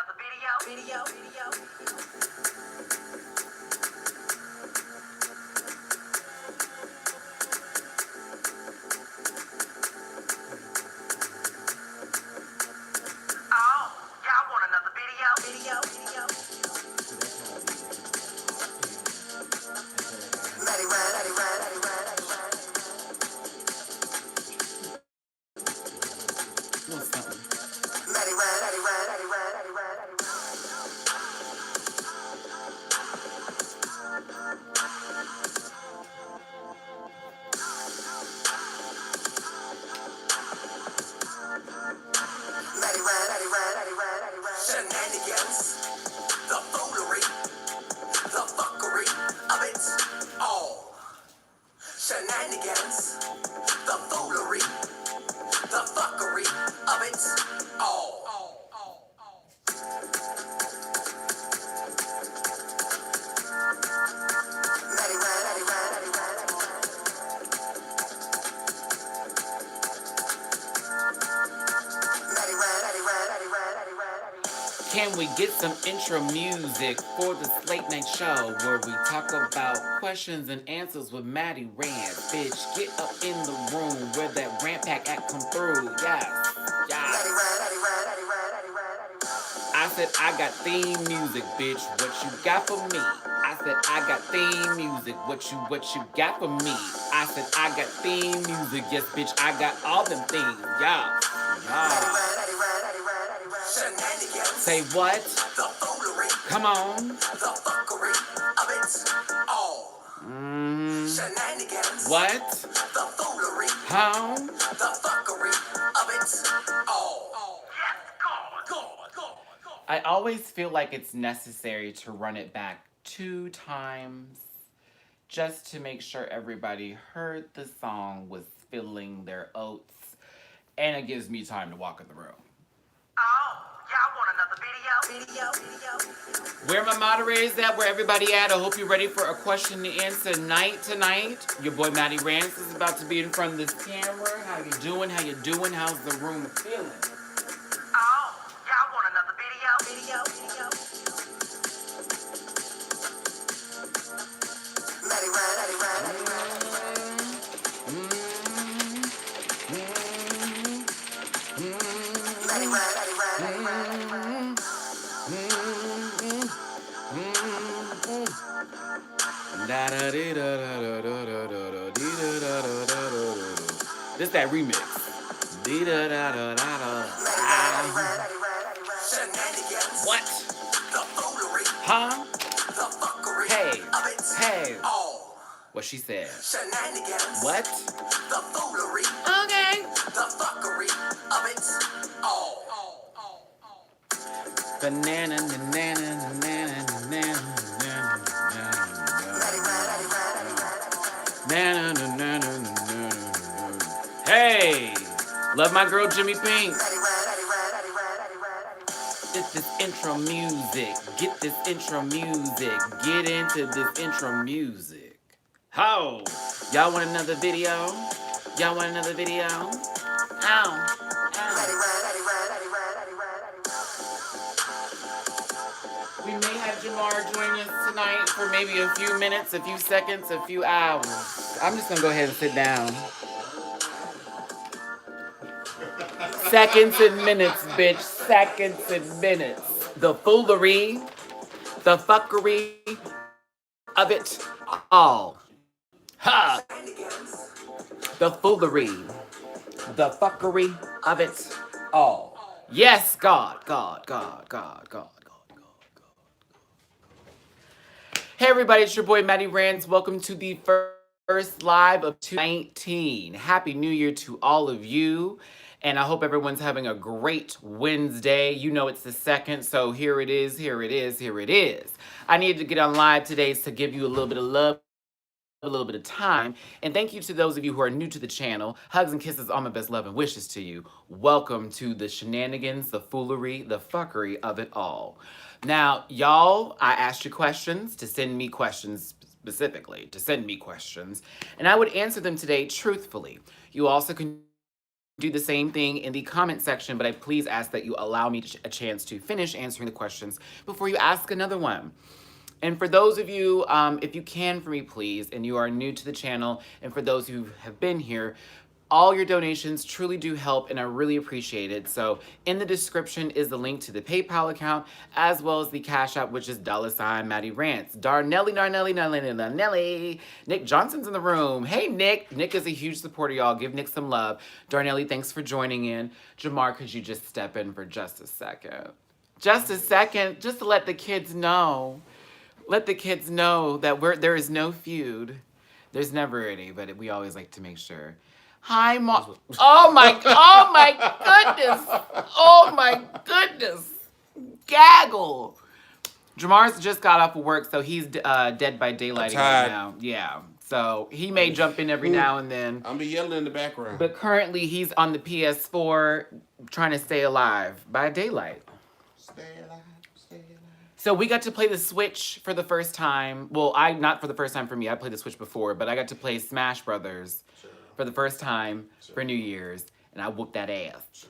another video. Oh, y'all want another video? Matty Rants, Matty Rants, Matty Rants, What's up? Matty Rants, Matty Rants, Matty Rants, Matty Rants. Matty Rants, Matty Rants, Matty Rants, Matty Rants. Shenanigans, the foolery, the fuckery of it all. Shenanigans, the foolery, the fuckery of it all. Matty Rants, Matty Rants, Matty Rants, Matty Rants. Matty Rants, Matty Rants, Matty Rants, Matty Rants. Can we get some intro music for this late night show where we talk about questions and answers with Matty Rants? Bitch, get up in the room where that rant pack act come through. Yes, Matty yes. Rants, Matty Rants, Matty Rants, Matty Rants, Matty Rants. I said I got theme music, bitch. What you got for me? I said I got theme music. What you got for me? I said I got theme music. Yes, bitch, I got all them things. Yeah, Matty yeah. Rants, Matty Rants, Matty Rants, Matty Rants. Shenanigans, Say what? the foolery, Come on. the fuckery of it all. Shenanigans, What? the foolery, How? the fuckery of it all. Yes, God. I always feel like it's necessary to run it back 2 times just to make sure everybody heard the song, was filling their oats, and it gives me time to walk in the room. Oh, y'all want another video? Where my moderators at? Where everybody at? I hope you're ready for a question and answer night tonight. Your boy Matty Rants is about to be in front of this camera. How you doing? How you doing? How's the room feeling? Oh, y'all want another video? Matty Rants, Matty Rants, Matty Rants. Matty Rants, Matty Rants, Matty Rants, Matty Rants. This that remix. Matty Rants, Matty Rants, Matty Rants, Matty Rants. Shenanigans, What? the foolery, Huh? the fuckery Hey. of it Hey. all. What she said. Shenanigans, What? the foolery, Okay. the fuckery of it all. Banana, banana, banana, banana, Matty Rants, Matty Rants, banana, Matty Rants. banana. Hey, love my girl Jimmy Pink. Matty Rants, Matty Rants, Matty Rants, Matty Rants. Get this intro music. Get this intro music. Get into this intro music. Ho! Y'all want another video? Y'all want another video? Ow. Matty Ow. Rants, Matty Rants, Matty Rants, Matty Rants, Matty Rants. We may have Jamar join us tonight for maybe a few minutes, a few seconds, a few hours. I'm just gonna go ahead and sit down. Seconds and minutes, bitch. Seconds and minutes. The foolery, the fuckery of it all. Ha! The foolery, the fuckery of it all. Yes, God, God, God, God, God, God, God. Hey everybody, it's your boy Matty Rants. Welcome to the first live of 2019. Happy New Year to all of you. And I hope everyone's having a great Wednesday. You know it's the 2nd, so here it is, here it is, here it is. I needed to get on live today to give you a little bit of love, a little bit of time. And thank you to those of you who are new to the channel. Hugs and kisses, all my best love and wishes to you. Welcome to the shenanigans, the foolery, the fuckery of it all. Now, y'all, I asked you questions to send me questions specifically, to send me questions. And I would answer them today truthfully. You also can do the same thing in the comment section, but I please ask that you allow me a chance to finish answering the questions before you ask another one. And for those of you, if you can for me, please, and you are new to the channel, and for those who have been here, all your donations truly do help, and I really appreciate it. So in the description is the link to the PayPal account, as well as the Cash App, which is $MattyRants. Darnelly. Nick Johnson's in the room. Hey, Nick. Nick is a huge supporter, y'all. Give Nick some love. Darnelly, thanks for joining in. Jamar, could you just step in for just a second? Just a second, just to let the kids know. Let the kids know that there is no feud. There's never any, but we always like to make sure. Hi, Mom. Oh my goodness. Oh my goodness. Gaggle. Jamar's just got off of work, so he's dead by daylight right now. Yeah. So he may jump in every now and then. I'm be yelling in the background. But currently he's on the PS4 trying to stay alive by daylight. Stay alive. So we got to play the Switch for the first time. Well, not for the first time for me. I played the Switch before, but I got to play Smash Brothers for the first time for New Year's, and I whooped that ass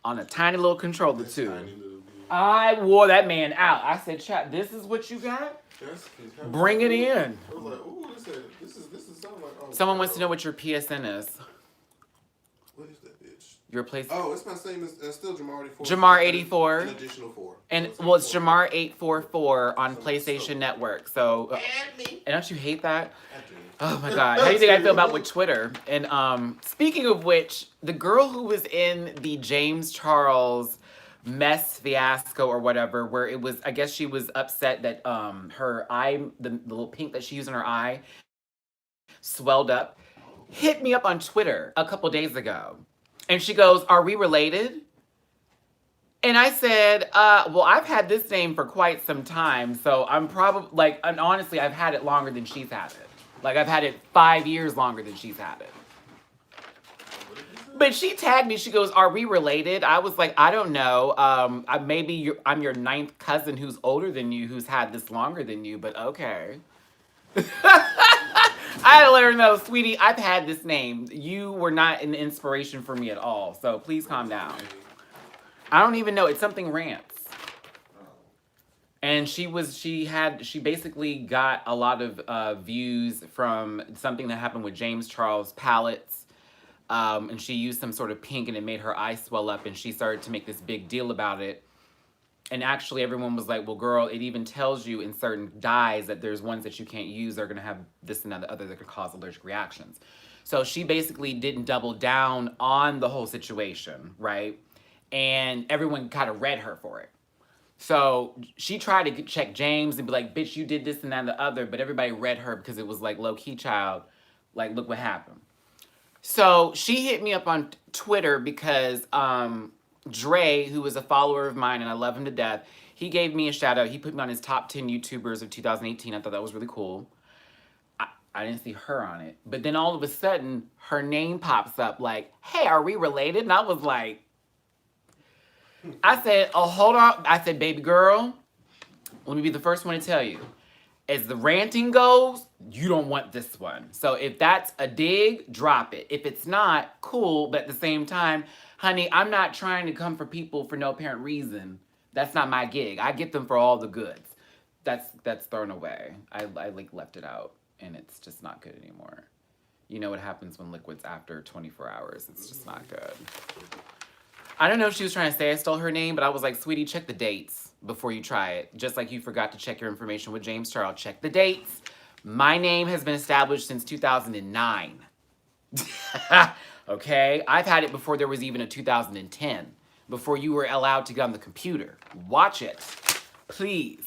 on a tiny little controller too. I wore that man out. I said, "Chat, this is what you got? Bring it in." I was like, "Ooh, this is something like." Oh, Someone wants to know what your PSN is. What is that bitch? Your place? Oh, it's my same as still Jamar 84. Jamar 84. An additional 4. And well, it's Jamar 844 on PlayStation Network. So, and don't you hate that? Oh my God! How do you think I feel about with Twitter? And speaking of which, the girl who was in the James Charles mess fiasco or whatever, where it was, I guess she was upset that her eye, the little pink that she used in her eye, swelled up, hit me up on Twitter a couple days ago, and she goes, "Are we related?" And I said, well, I've had this name for quite some time, so I'm probably, like, and honestly, I've had it longer than she's had it. Like, I've had it 5 years longer than she's had it. But she tagged me, she goes, "Are we related?" I was like, I don't know. I'm your 9th cousin who's older than you, who's had this longer than you, but okay. I had to let her know, "Sweetie, I've had this name. You were not an inspiration for me at all, so please calm down." I don't even know. It's something Rants. And she basically got a lot of views from something that happened with James Charles palettes. And she used some sort of pink and it made her eye swell up, and she started to make this big deal about it. And actually everyone was like, "Well, girl, it even tells you in certain dyes that there's ones that you can't use. They're going to have this and that, the other that could cause allergic reactions." So she basically didn't double down on the whole situation, right? And everyone kind of read her for it. So she tried to check James and be like, "Bitch, you did this and that and the other," but everybody read her because it was like, low-key, child, like, look what happened. So she hit me up on Twitter because Dre, who is a follower of mine and I love him to death, he gave me a shout out. He put me on his top 10 YouTubers of 2018. I thought that was really cool. I didn't see her on it. But then all of a sudden, her name pops up like, "Hey, are we related?" And I was like, I said, "Oh, hold on." I said, "Baby girl, let me be the first one to tell you. As the ranting goes, you don't want this one. So if that's a dig, drop it. If it's not, cool. But at the same time, honey, I'm not trying to come for people for no apparent reason. That's not my gig. I get them for all the goods." That's thrown away. I like left it out, and it's just not good anymore. You know what happens when liquid's after 24 hours. It's just not good. I don't know if she was trying to say I stole her name, but I was like, "Sweetie, check the dates before you try it." Just like you forgot to check your information with James Charles. Check the dates. My name has been established since 2009. Okay? I've had it before there was even a 2010. Before you were allowed to get on the computer. Watch it. Please.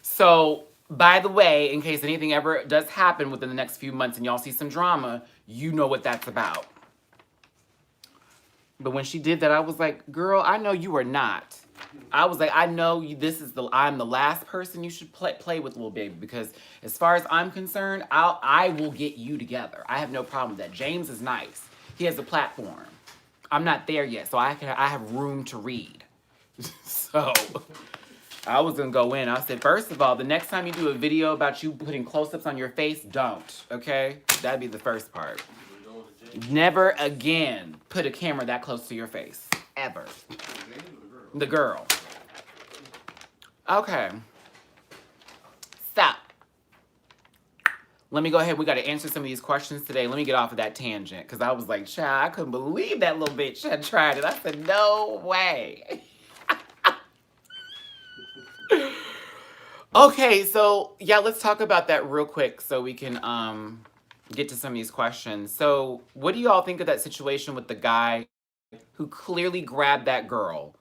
So, by the way, in case anything ever does happen within the next few months and y'all see some drama, you know what that's about. But when she did that, I was like, "Girl, I know you are not." I was like, "I know you. I'm the last person you should play with, little baby, because as far as I'm concerned, I will get you together. I have no problem with that. James is nice. He has a platform. I'm not there yet, so I have room to read." So I was gonna go in. I said, "First of all, the next time you do a video about you putting close-ups on your face, don't. Okay, that'd be the first part." Never again put a camera that close to your face. Ever. The girl. Okay. Stop. Let me go ahead. We got to answer some of these questions today. Let me get off of that tangent. Because I was like, child, I couldn't believe that little bitch had tried it. I said, no way. Okay, so yeah, let's talk about that real quick so we can get to some of these questions. So what do you all think of that situation with the guy who clearly grabbed that girl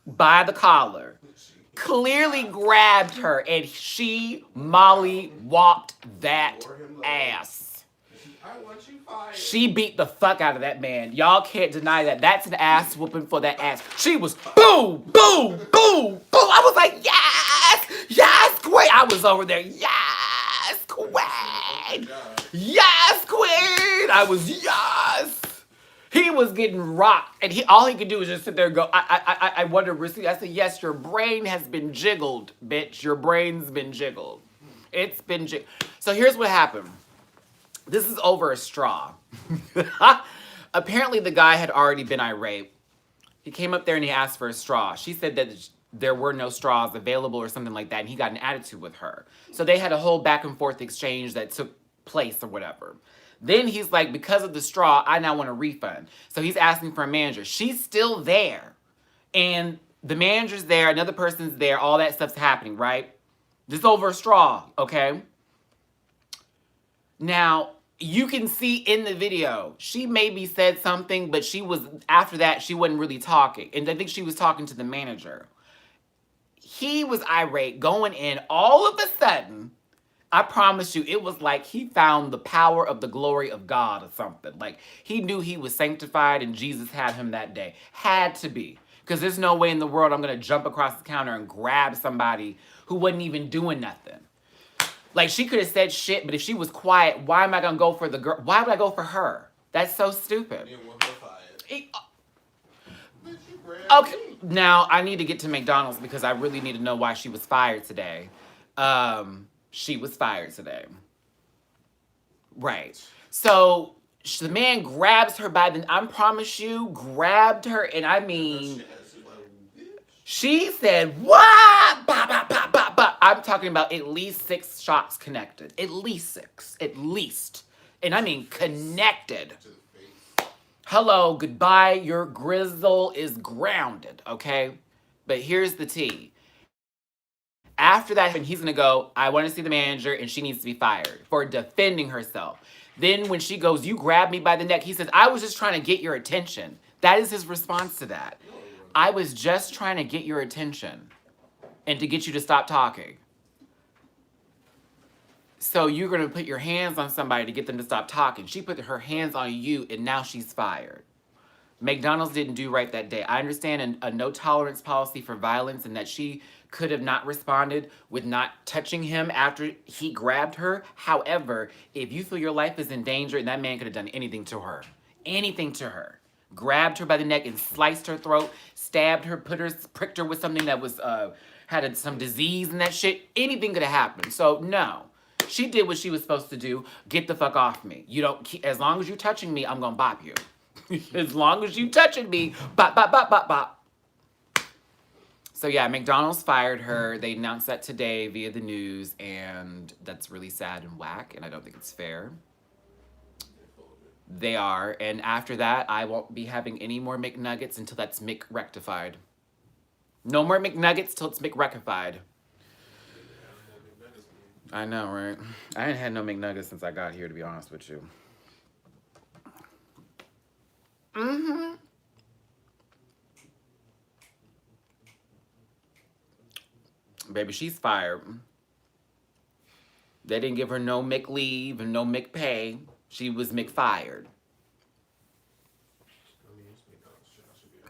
by the collar? Clearly grabbed her and she Molly walked that ass. I want you fired. She beat the fuck out of that man. Y'all can't deny that. That's an ass whooping for that ass. She was boom, boom, boom, boom. I was like, yes, yes, queen. I was over there, yes, queen. Yes, queen. I was, yes. He was getting rocked, and all he could do was just sit there and go, I wonder, Rissy. I said, yes, your brain has been jiggled, bitch. Your brain's been jiggled. It's been jiggled. So here's what happened. This is over a straw. Apparently, the guy had already been irate. He came up there and he asked for a straw. She said that there were no straws available or something like that, and he got an attitude with her. So they had a whole back and forth exchange that took place or whatever. Then he's like, because of the straw, I now want a refund. So he's asking for a manager. She's still there. And the manager's there, another person's there, all that stuff's happening, right? This is over a straw, okay? Now, you can see in the video, she maybe said something, but after that, she wasn't really talking. And I think she was talking to the manager. He was irate, going in. All of a sudden, I promise you, it was like he found the power of the glory of God or something. Like, he knew he was sanctified and Jesus had him that day. Had to be. Because there's no way in the world I'm going to jump across the counter and grab somebody who wasn't even doing nothing. Like, she could have said shit, but if she was quiet, why am I going to go for the girl? Why would I go for her? That's so stupid. You want her fired. Okay, now I need to get to McDonald's because I really need to know why she was fired today. She was fired today. Right. So the man grabs her by the, I promise you, grabbed her, and I mean, she said, what? Bah, bah, bah, bah, bah. I'm talking about at least 6 shots connected. At least 6. At least. And I mean connected. Hello, goodbye, your grizzle is grounded, okay? But here's the tea. After that, he's going to go, I want to see the manager, and she needs to be fired for defending herself. Then when she goes, you grabbed me by the neck, he says, I was just trying to get your attention. That is his response to that. I was just trying to get your attention and to get you to stop talking. So you're going to put your hands on somebody to get them to stop talking. She put her hands on you, and now she's fired. McDonald's didn't do right that day. I understand a no tolerance policy for violence and that she could have not responded with not touching him after he grabbed her. However, if you feel your life is in danger, and that man could have done anything to her, grabbed her by the neck and sliced her throat, stabbed her, pricked her with something that was had some disease and that shit, anything could have happened. So no, she did what she was supposed to do. Get the fuck off me. You don't. As long as you're touching me, I'm gonna bop you. As long as you touching me, bop, bop, bop, bop, bop. So yeah, McDonald's fired her. They announced that today via the news, and that's really sad and whack, and I don't think it's fair. They are, and after that, I won't be having any more McNuggets until that's McRectified. No more McNuggets till it's McRectified. I know, right? I ain't had no McNuggets since I got here, to be honest with you. Mm-hmm. Baby, she's fired. They didn't give her no McLeave and no McPay. She was McFired.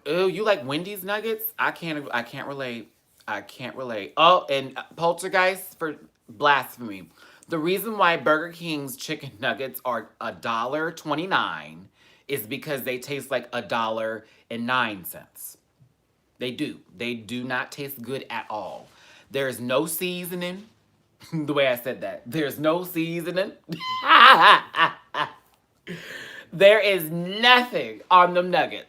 Ooh, you like Wendy's nuggets? I can't relate. I can't relate. Oh, and Poltergeist for blasphemy. The reason why Burger King's chicken nuggets are $1.29 is because they taste like $1.09. They do. They do not taste good at all. There is no seasoning. The way I said that. There's no seasoning. There is nothing on them nuggets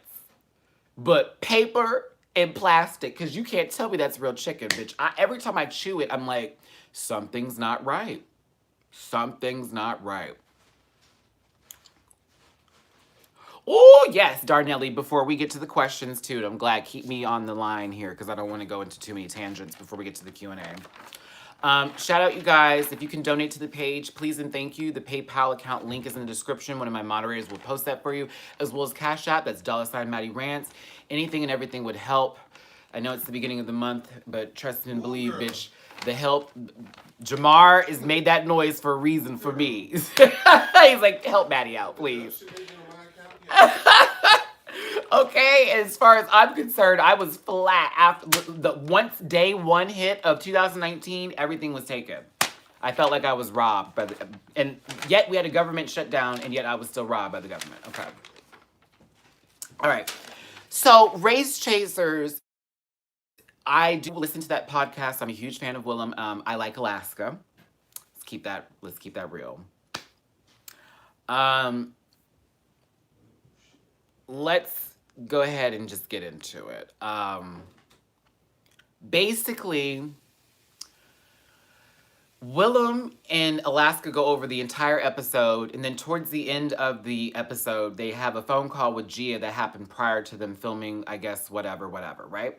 but paper and plastic, because you can't tell me that's real chicken, bitch. Every time I chew it, I'm like, something's not right. Something's not right. Oh, yes, Darnelli, before we get to the questions, too, I'm glad, keep me on the line here, because I don't want to go into too many tangents before we get to the Q&A. Shout out, you guys. If you can donate to the page, please and thank you. The PayPal account link is in the description. One of my moderators will post that for you, as well as Cash App. That's $Matty Rants. Anything and everything would help. I know it's the beginning of the month, but trust and believe, bitch, the help. Jamar has made that noise for a reason for me. He's like, help Matty out, please. Okay, as far as I'm concerned, I was flat after once day one hit of 2019, everything was taken. I felt like I was robbed by and yet we had a government shutdown, and yet I was still robbed by the government. Okay. All right. So, Race Chasers, I do listen to that podcast. I'm a huge fan of Willem. I like Alaska. Let's keep that real. Let's go ahead and just get into it. Basically, Willem and Alaska go over the entire episode, and then towards the end of the episode, they have a phone call with Gia that happened prior to them filming, I guess, whatever, right?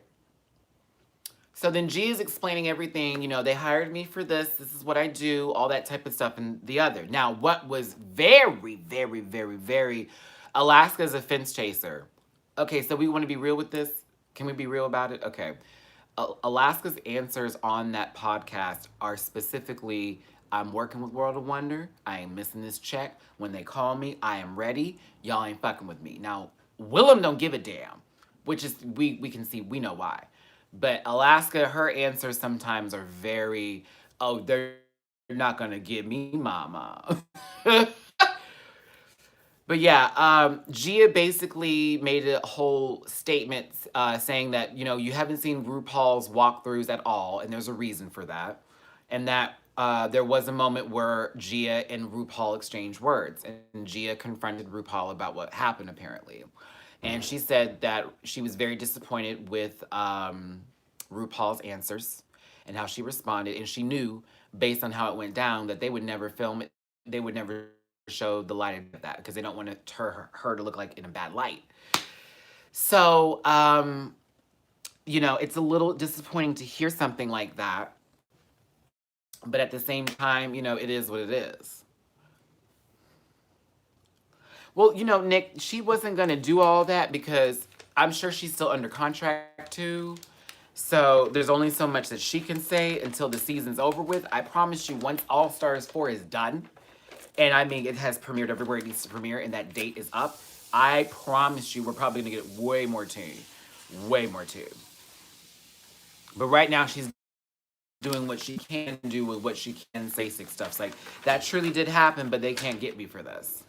So then Gia's explaining everything, you know, they hired me for this is what I do, all that type of stuff, and the other. Now, what was very, very, very, very, Alaska's a fence chaser. Okay, so we want to be real with this? Can we be real about it? Okay. Alaska's answers on that podcast are specifically, I'm working with World of Wonder. I ain't missing this check. When they call me, I am ready. Y'all ain't fucking with me. Now, Willem don't give a damn, which is, we can see, we know why. But Alaska, her answers sometimes are very, oh, they're not going to give me mama. But yeah, Gia basically made a whole statement saying that, you know, you haven't seen RuPaul's walkthroughs at all, and there's a reason for that. And that there was a moment where Gia and RuPaul exchanged words, and Gia confronted RuPaul about what happened, apparently. And she said that she was very disappointed with RuPaul's answers and how she responded, and she knew, based on how it went down, that they would never film it. They would never show the light of that because they don't want her to look like in a bad light. So, you know, it's a little disappointing to hear something like that. But at the same time, you know, it is what it is. Well, you know, Nick, she wasn't going to do all that because I'm sure she's still under contract too. So there's only so much that she can say until the season's over with. I promise you, once All Stars 4 is done, and I mean, it has premiered everywhere it needs to premiere, and that date is up, I promise you we're probably going to get way more tea. Way more tea. But right now, she's doing what she can do with what she can say, six stuffs. Like, that truly did happen, but they can't get me for this.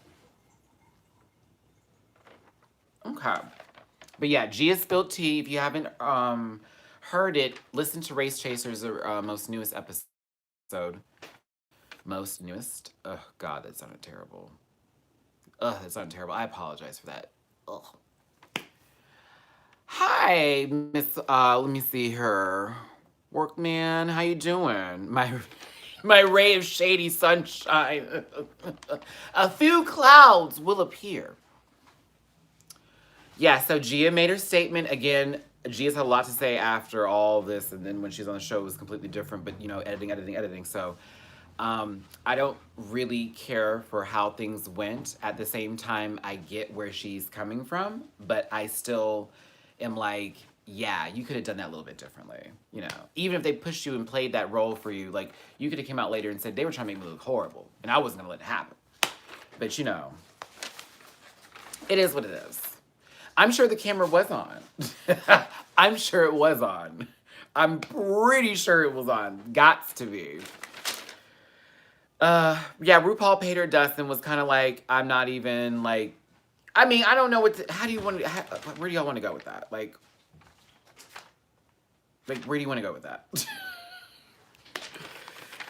Okay. But yeah, Gia spilled tea. If you haven't heard it, listen to Race Chasers' most newest episode. Most newest? Oh, God, that sounded terrible. Ugh, that sounded terrible. I apologize for that. Ugh. Hi, Miss, let me see her. Workman, how you doing? My ray of shady sunshine. A few clouds will appear. Yeah, so Gia made her statement. Again, Gia's had a lot to say after all this, and then when she's on the show, it was completely different, but, you know, editing. So, I don't really care for how things went. At the same time, I get where she's coming from, but I still am like, yeah, you could have done that a little bit differently. You know, even if they pushed you and played that role for you, like, you could have come out later and said they were trying to make me look horrible, and I wasn't gonna let it happen. But, you know, it is what it is. I'm sure the camera was on. I'm sure it was on. I'm pretty sure it was on. Gots to be. Yeah, RuPaul paid her dust and was kind of like, I'm not even, like, I mean, I don't know what to, how do you want to, where do y'all want to go with that? Like, where do you want to go with that?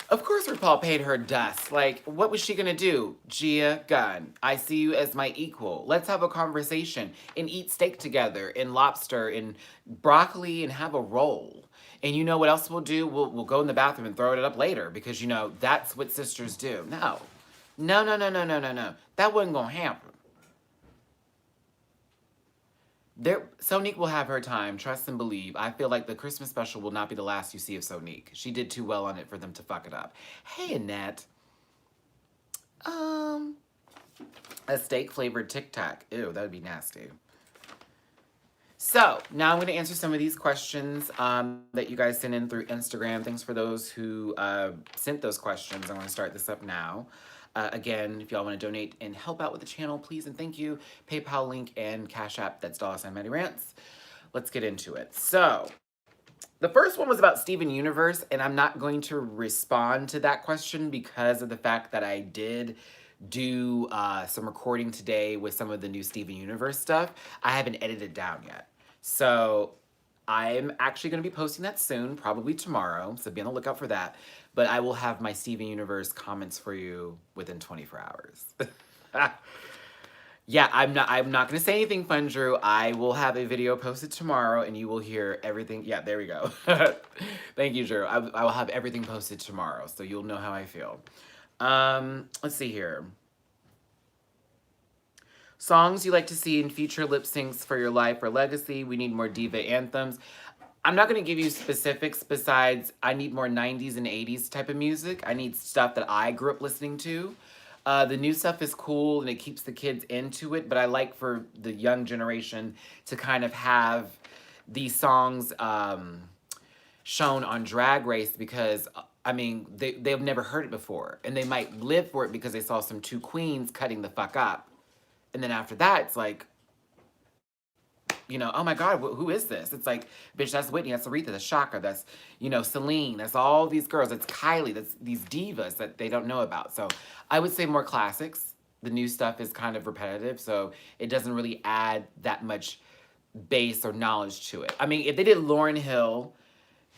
Of course RuPaul paid her dust. Like, what was she gonna do? Gia Gunn, I see you as my equal. Let's have a conversation and eat steak together and lobster and broccoli and have a roll. And you know what else we'll do? We'll go in the bathroom and throw it up later because, you know, that's what sisters do. No. No, no, no, no, no, no, no. That wasn't gonna happen. Sonique will have her time, trust and believe. I feel like the Christmas special will not be the last you see of Sonique. She did too well on it for them to fuck it up. Hey, Annette. A steak flavored Tic Tac. Ew, that would be nasty. So now I'm going to answer some of these questions that you guys sent in through Instagram. Thanks for those who sent those questions. I'm going to start this up now. Again, if y'all want to donate and help out with the channel, please and thank you. PayPal link and Cash App, that's $MattyRants. Let's get into it. So, the first one was about Steven Universe, and I'm not going to respond to that question because of the fact that I did do some recording today with some of the new Steven Universe stuff. I haven't edited down yet. So, I'm actually going to be posting that soon, probably tomorrow, so be on the lookout for that. But I will have my Steven Universe comments for you within 24 hours. Yeah, I'm not going to say anything fun, Drew. I will have a video posted tomorrow, and you will hear everything. Yeah, there we go. Thank you, Drew. I will have everything posted tomorrow, so you'll know how I feel. Let's see here. Songs you like to see in future lip syncs for your life or legacy. We need more diva anthems. I'm not going to give you specifics besides I need more 90s and 80s type of music. I need stuff that I grew up listening to. The new stuff is cool and it keeps the kids into it, but I like for the young generation to kind of have these songs shown on Drag Race because, I mean, they've never heard it before. And they might live for it because they saw some two queens cutting the fuck up. And then after that, it's like, you know, oh my God, who is this? It's like, bitch, that's Whitney, that's Aretha, that's Shaka, that's, you know, Celine, that's all these girls, that's Kylie, that's these divas that they don't know about. So I would say more classics. The new stuff is kind of repetitive, so it doesn't really add that much base or knowledge to it. I mean, if they did Lauryn Hill,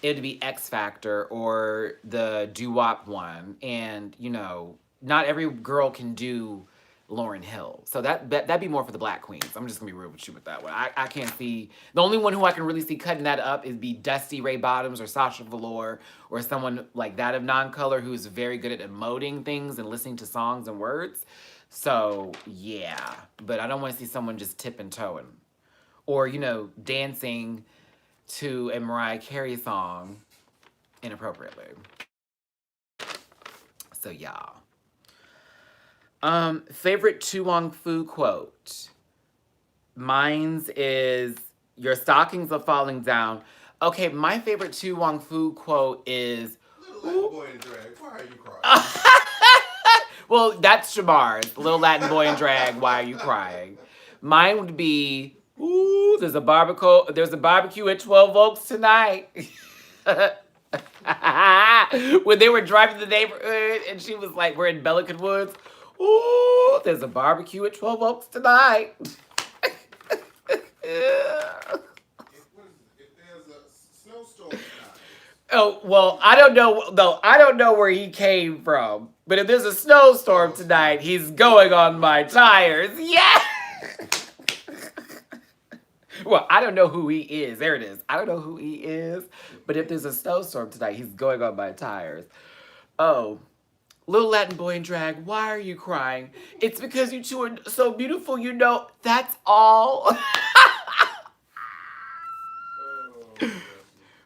it would be X Factor or the doo-wop one. And, you know, not every girl can do Lauryn Hill. So that'd be more for the black queens. I'm just gonna be real with you with that one. I can't see, the only one who I can really see cutting that up is be Dusty Ray Bottoms or Sasha Velour or someone like that of non-color who's very good at emoting things and listening to songs and words. So yeah, but I don't want to see someone just tip and toeing or, you know, dancing to a Mariah Carey song inappropriately. So yeah. Favorite Tu Wong Fu quote. Mine's is, your stockings are falling down. Okay, my favorite Tu Wong Fu quote is, Little Latin boy in drag, why are you crying? well, that's Shamar's. Little Latin boy in drag, why are you crying? Mine would be, ooh, there's a barbecue at 12 Oaks tonight. When they were driving the neighborhood and she was like, we're in Bellicon Woods. Ooh, there's a barbecue at 12 Oaks tonight. If there's a snowstorm tonight. Oh, well, I don't know. No, I don't know where he came from. But if there's a snowstorm tonight, he's going on my tires. Yeah! Well, I don't know who he is. There it is. I don't know who he is. But if there's a snowstorm tonight, he's going on my tires. Oh. Little Latin boy in drag, why are you crying? It's because you two are so beautiful, you know. That's all.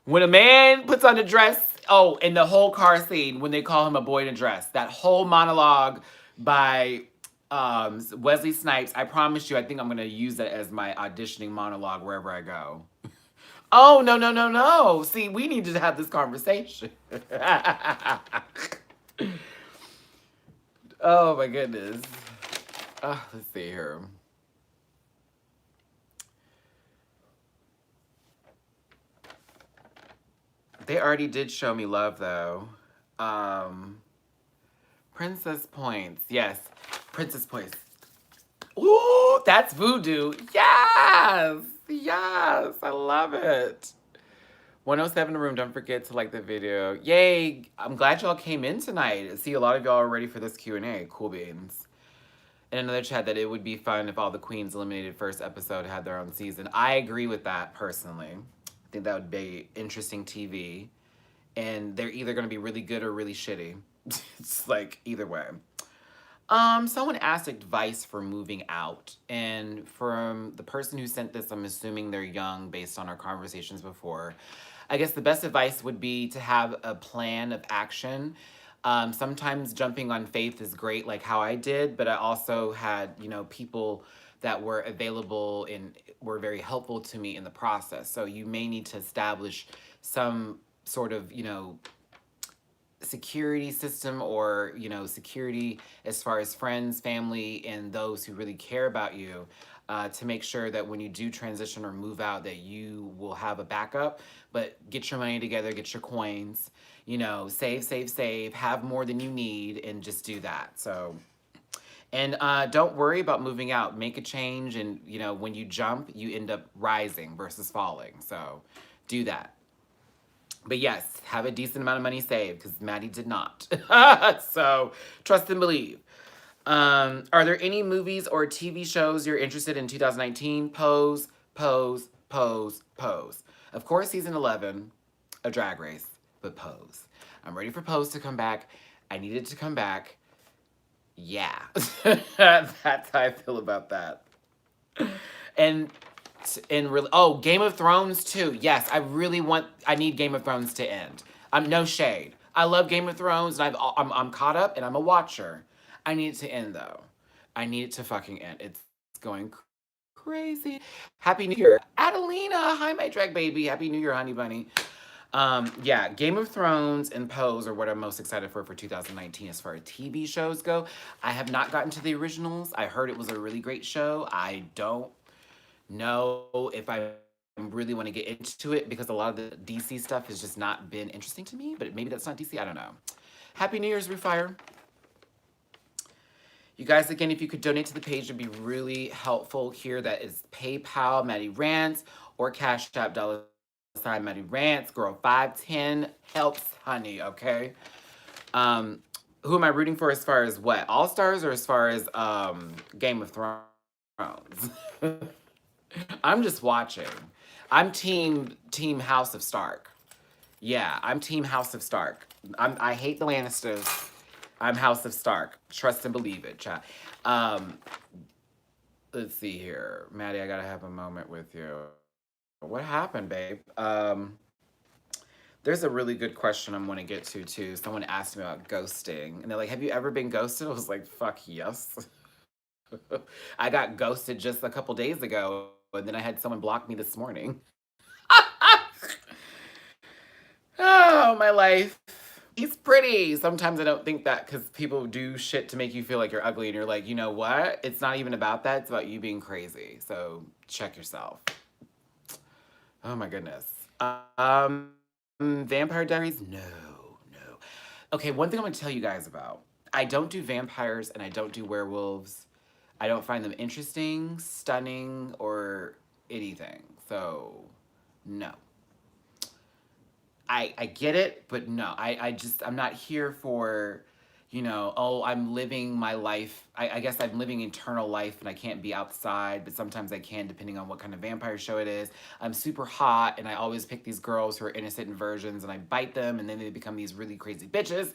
When a man puts on a dress, oh, and the whole car scene, when they call him a boy in a dress, that whole monologue by Wesley Snipes, I promise you, I think I'm going to use that as my auditioning monologue wherever I go. Oh, no, no, no, no. See, we need to have this conversation. Oh my goodness. Let's see here. They already did show me love though. Princess Points. Yes. Princess Points. Ooh, that's voodoo. Yes. Yes. I love it. 107 room. Don't forget to like the video. Yay! I'm glad y'all came in tonight. I see a lot of y'all are ready for this Q&A. Cool beans. In another chat that it would be fun if all the queens eliminated first episode had their own season. I agree with that personally. I think that would be interesting TV. And they're either going to be really good or really shitty. It's like either way. Someone asked advice for moving out, and from the person who sent this, I'm assuming they're young based on our conversations before. I guess the best advice would be to have a plan of action. Sometimes jumping on faith is great, like how I did, but I also had, people that were available and were very helpful to me in the process. So you may need to establish some sort of, security system or security as far as friends, family, and those who really care about you, to make sure that when you do transition or move out that you will have a backup. But get your money together, get your coins, save, have more than you need, and just do that. So, and don't worry about moving out. Make a change, and when you jump you end up rising versus falling. So do that. But yes, have a decent amount of money saved, because Matty did not. So trust and believe. Are there any movies or TV shows you're interested in 2019? Pose, pose, pose, pose. Of course, season 11, a drag race, but Pose. I'm ready for Pose to come back. I need it to come back. Yeah. That's how I feel about that. And really, Game of Thrones too. Yes, I need Game of Thrones to end. I'm no shade. I love Game of Thrones, and I'm caught up, and I'm a watcher. I need it to end though. I need it to fucking end. It's going crazy. Happy New Year, Adelina. Hi, my drag baby. Happy New Year, honey bunny. Yeah, Game of Thrones and Pose are what I'm most excited for 2019 as far as TV shows go. I have not gotten to the originals. I heard it was a really great show. I don't know if I really want to get into it because a lot of the DC stuff has just not been interesting to me, but maybe that's not DC. I don't know. Happy New Year's, Refire. You guys, again, if you could donate to the page, it'd be really helpful here. That is PayPal, Matty Rants, or CashApp, $ Matty Rants. Girl, 510 helps, honey, okay? Who am I rooting for as far as what? All-Stars or as far as Game of Thrones? I'm just watching. I'm team House of Stark. Yeah, I'm team House of Stark. I hate the Lannisters. I'm House of Stark. Trust and believe it, chat. Let's see here. Matty, I gotta have a moment with you. What happened, babe? There's a really good question I'm gonna get to, too. Someone asked me about ghosting. And they're like, have you ever been ghosted? I was like, fuck yes. I got ghosted just a couple days ago, and then I had someone block me this morning. Oh, my life. He's pretty. Sometimes I don't think that, because people do shit to make you feel like you're ugly, and you're like, you know what? It's not even about that. It's about you being crazy. So check yourself. Oh my goodness. Vampire Diaries? No. Okay, one thing I'm gonna tell you guys about. I don't do vampires and I don't do werewolves. I don't find them interesting, stunning, or anything. So, no. I get it, but no. I'm not here for, I'm living my life. I guess I'm living eternal life and I can't be outside, but sometimes I can depending on what kind of vampire show it is. I'm super hot and I always pick these girls who are innocent in versions and I bite them and then they become these really crazy bitches.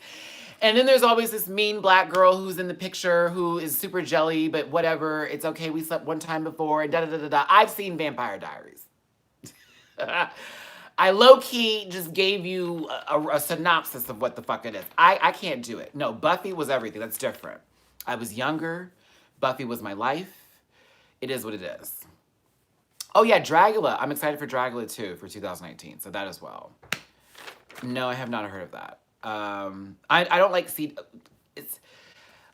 And then there's always this mean black girl who's in the picture who is super jelly, but whatever. It's okay. We slept one time before and da-da-da-da-da. I've seen Vampire Diaries. I low-key just gave you a synopsis of what the fuck it is. I can't do it. No, Buffy was everything. That's different. I was younger. Buffy was my life. It is what it is. Oh, yeah, Dragula. I'm excited for Dragula, too, for 2019. So that as well. No, I have not heard of that. I don't like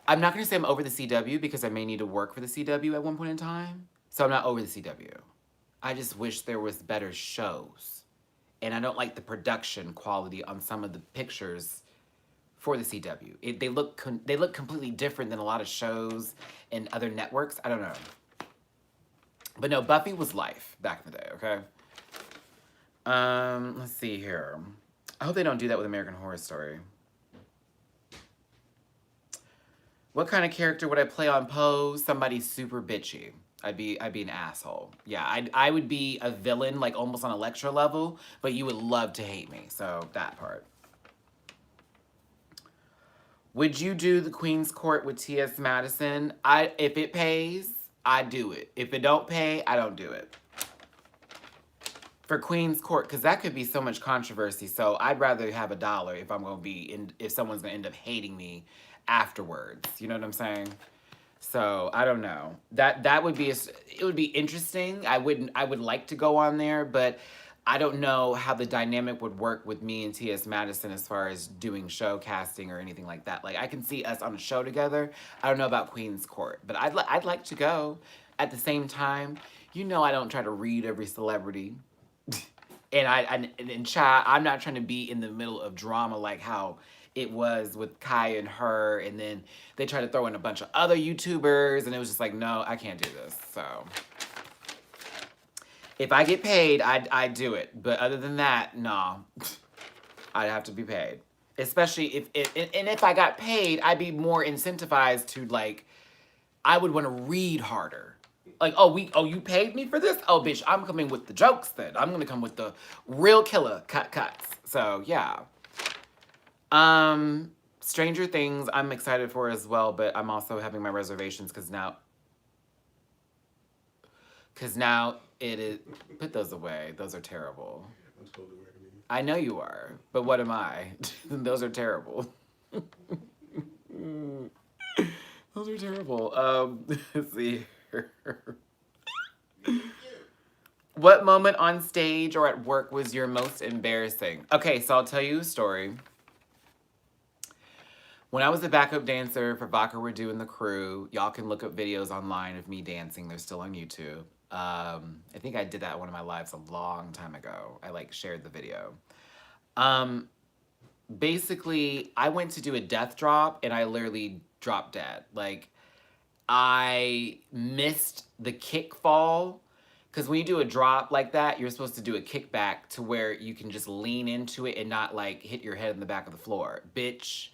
I'm not going to say I'm over the CW because I may need to work for the CW at one point in time. So I'm not over the CW. I just wish there was better shows. And I don't like the production quality on some of the pictures for the CW. They look completely different than a lot of shows and other networks. I don't know. But no, Buffy was life back in the day, okay? Let's see here. I hope they don't do that with American Horror Story. What kind of character would I play on Pose? Somebody super bitchy. I'd be an asshole. Yeah, I would be a villain, like almost on a lecture level, but you would love to hate me. So that part. Would you do the Queen's Court with T.S. Madison? If it pays, I do it. If it don't pay, I don't do it. For Queen's Court, because that could be so much controversy. So I'd rather have $1 if I'm going to be if someone's going to end up hating me afterwards. You know what I'm saying? So I don't know. That would be it would be interesting. I would like to go on there, but I don't know how the dynamic would work with me and T.S. Madison as far as doing show casting or anything like that. Like I can see us on a show together. I don't know about Queen's Court, but I'd like to go. At the same time, you know I don't try to read every celebrity. And child, I'm not trying to be in the middle of drama like how it was with Kai and her, and then they tried to throw in a bunch of other YouTubers, and it was just like, no, I can't do this. So if I get paid, I'd do it. But other than that, no, I'd have to be paid. Especially if I got paid, I'd be more incentivized to like, I would want to read harder. Like, you paid me for this? Oh, bitch, I'm coming with the jokes then. I'm gonna come with the real killer cuts. So yeah. Stranger Things, I'm excited for as well, but I'm also having my reservations because now it is. Put those away. Those are terrible. I'm totally wearing these. I know you are, but what am I? Those are terrible. Those are terrible. Let's see. What moment on stage or at work was your most embarrassing? Okay, so I'll tell you a story. When I was a backup dancer for Vodka We're Doing the Crew, y'all can look up videos online of me dancing. They're still on YouTube. I think I did that at one of my lives a long time ago. I like shared the video. Basically, I went to do a death drop and I literally dropped dead. Like, I missed the kick fall. Because when you do a drop like that, you're supposed to do a kickback to where you can just lean into it and not like hit your head in the back of the floor. Bitch,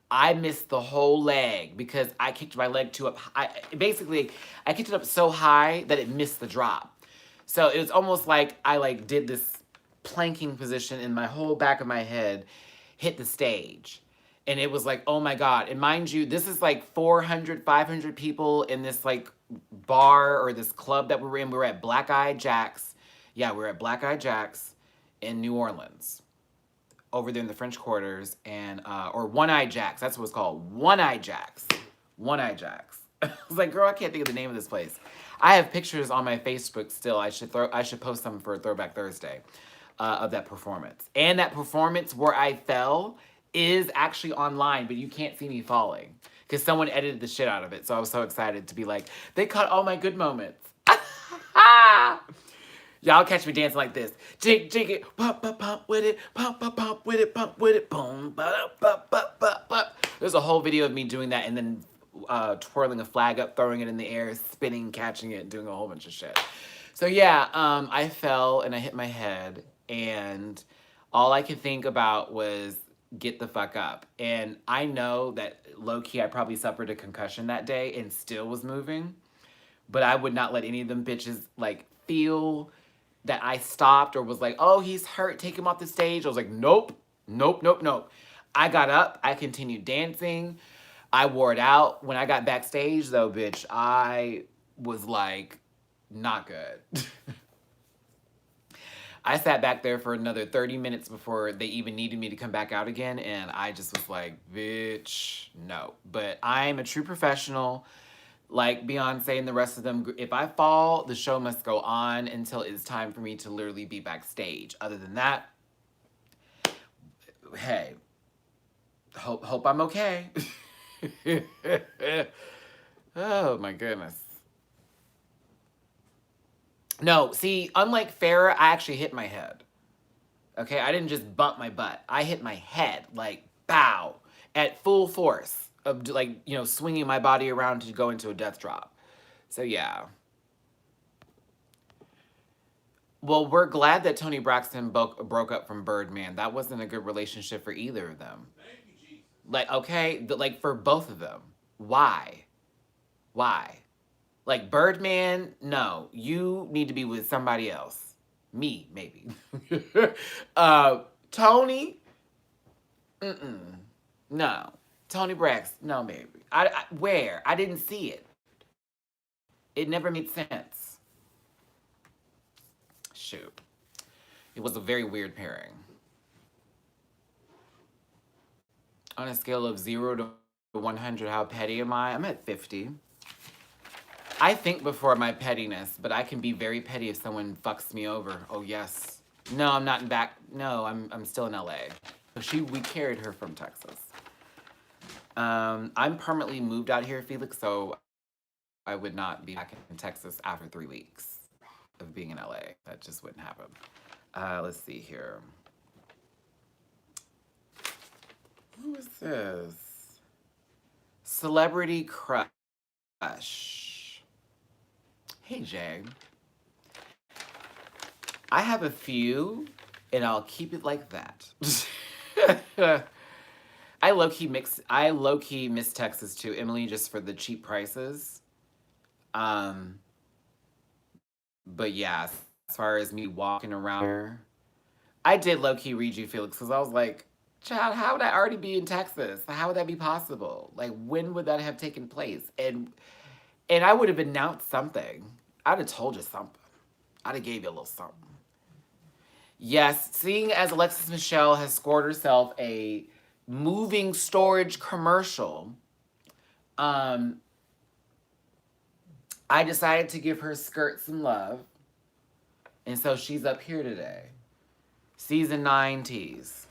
I missed the whole leg because I kicked my leg too up. I kicked it up so high that it missed the drop. So it was almost like I like did this planking position and my whole back of my head hit the stage. And it was like, oh my God. And mind you, this is like 400, 500 people in this like bar or this club that we were in. We were at Black Eyed Jack's. Yeah, we were at Black Eyed Jack's in New Orleans. Over there in the French Quarters, and or One Eye Jack's. That's what it's called. One Eye Jack's. One Eye Jack's. I was like, girl, I can't think of the name of this place. I have pictures on my Facebook still. I should post them for Throwback Thursday of that performance. And that performance where I fell is actually online, but you can't see me falling because someone edited the shit out of it. So I was so excited to be like, they caught all my good moments. Y'all catch me dancing like this. Jig, jig it, pump, pump, pump with it, pump, pump, pump with it, pump with it, boom, ba da, ba, ba. There's a whole video of me doing that and then twirling a flag up, throwing it in the air, spinning, catching it, doing a whole bunch of shit. So yeah, I fell and I hit my head and all I could think about was get the fuck up. And I know that low-key I probably suffered a concussion that day and still was moving, but I would not let any of them bitches like feel that I stopped or was like, oh, he's hurt, take him off the stage. I was like, nope, nope, nope, nope. I got up, I continued dancing, I wore it out. When I got backstage though, bitch, I was like, not good. I sat back there for another 30 minutes before they even needed me to come back out again, and I just was like, bitch, no. But I'm a true professional. Like Beyonce and the rest of them, if I fall, the show must go on until it's time for me to literally be backstage. Other than that, hey, hope I'm okay. Oh my goodness. No, see, unlike Farrah, I actually hit my head. Okay, I didn't just bump my butt. I hit my head, like, bow, at full force. Of like, you know, swinging my body around to go into a death drop. So yeah. Well, we're glad that Tony Braxton broke up from Birdman. That wasn't a good relationship for either of them. Thank you, Jesus. Like, okay, like for both of them. Why? Why? Like Birdman, no, you need to be with somebody else. Me, maybe. Tony, no. Tony Braxton, no, maybe. Where? I didn't see it. It never made sense. Shoot. It was a very weird pairing. On a scale of 0 to 100, how petty am I? I'm at 50. I think before my pettiness, but I can be very petty if someone fucks me over. Oh, yes. No, I'm not in back. No, I'm still in LA. We carried her from Texas. I'm permanently moved out here, Felix, so I would not be back in Texas after 3 weeks of being in LA. That just wouldn't happen. Let's see here. Who is this? Celebrity crush. Hey, Jay. I have a few, and I'll keep it like that. I low-key miss Texas too, Emily, just for the cheap prices. But yeah, as far as me walking around here, I did low-key read you, Felix, because I was like, child, how would I already be in Texas? How would that be possible? Like, when would that have taken place? And I would have announced something. I'd have told you something. I'd have gave you a little something. Yes, seeing as Alexis Michelle has scored herself a moving storage commercial, I decided to give her skirt some love. And so she's up here today. Season 9 tease.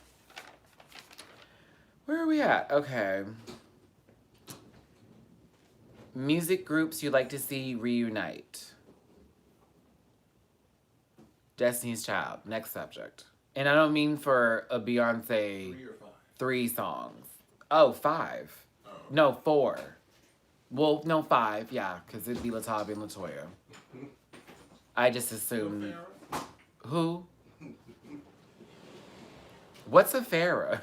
Where are we at? Okay. Music groups you'd like to see reunite. Destiny's Child. Next subject. And I don't mean for a Beyonce 3 or 5. 3 songs. Oh, 5. Oh. No, 4. Well, no, 5. Yeah, because it'd be Latavia and Latoya. I just assumed. Who? What's a Farrah?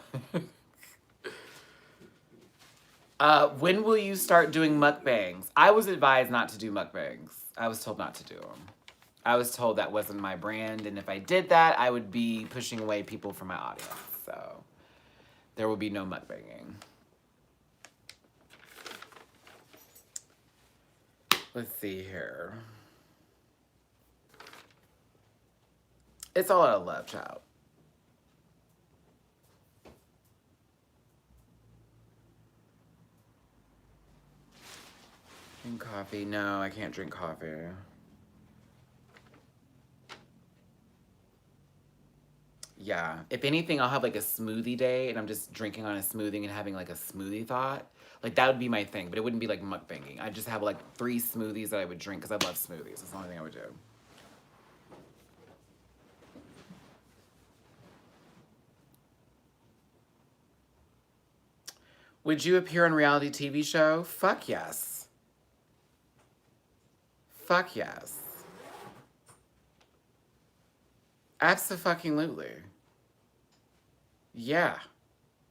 When will you start doing mukbangs? I was advised not to do mukbangs. I was told not to do them. I was told that wasn't my brand, and if I did that, I would be pushing away people from my audience. So there will be no mukbanging. Let's see here. It's all out of love, child. Drink coffee? No, I can't drink coffee. Yeah. If anything, I'll have like a smoothie day and I'm just drinking on a smoothie and having like a smoothie thought. Like that would be my thing, but it wouldn't be like mukbanging. I'd just have like 3 smoothies that I would drink because I love smoothies. That's the only thing I would do. Would you appear on a reality TV show? Fuck yes. Fuck yes. Abso-fucking-lutely. Yeah.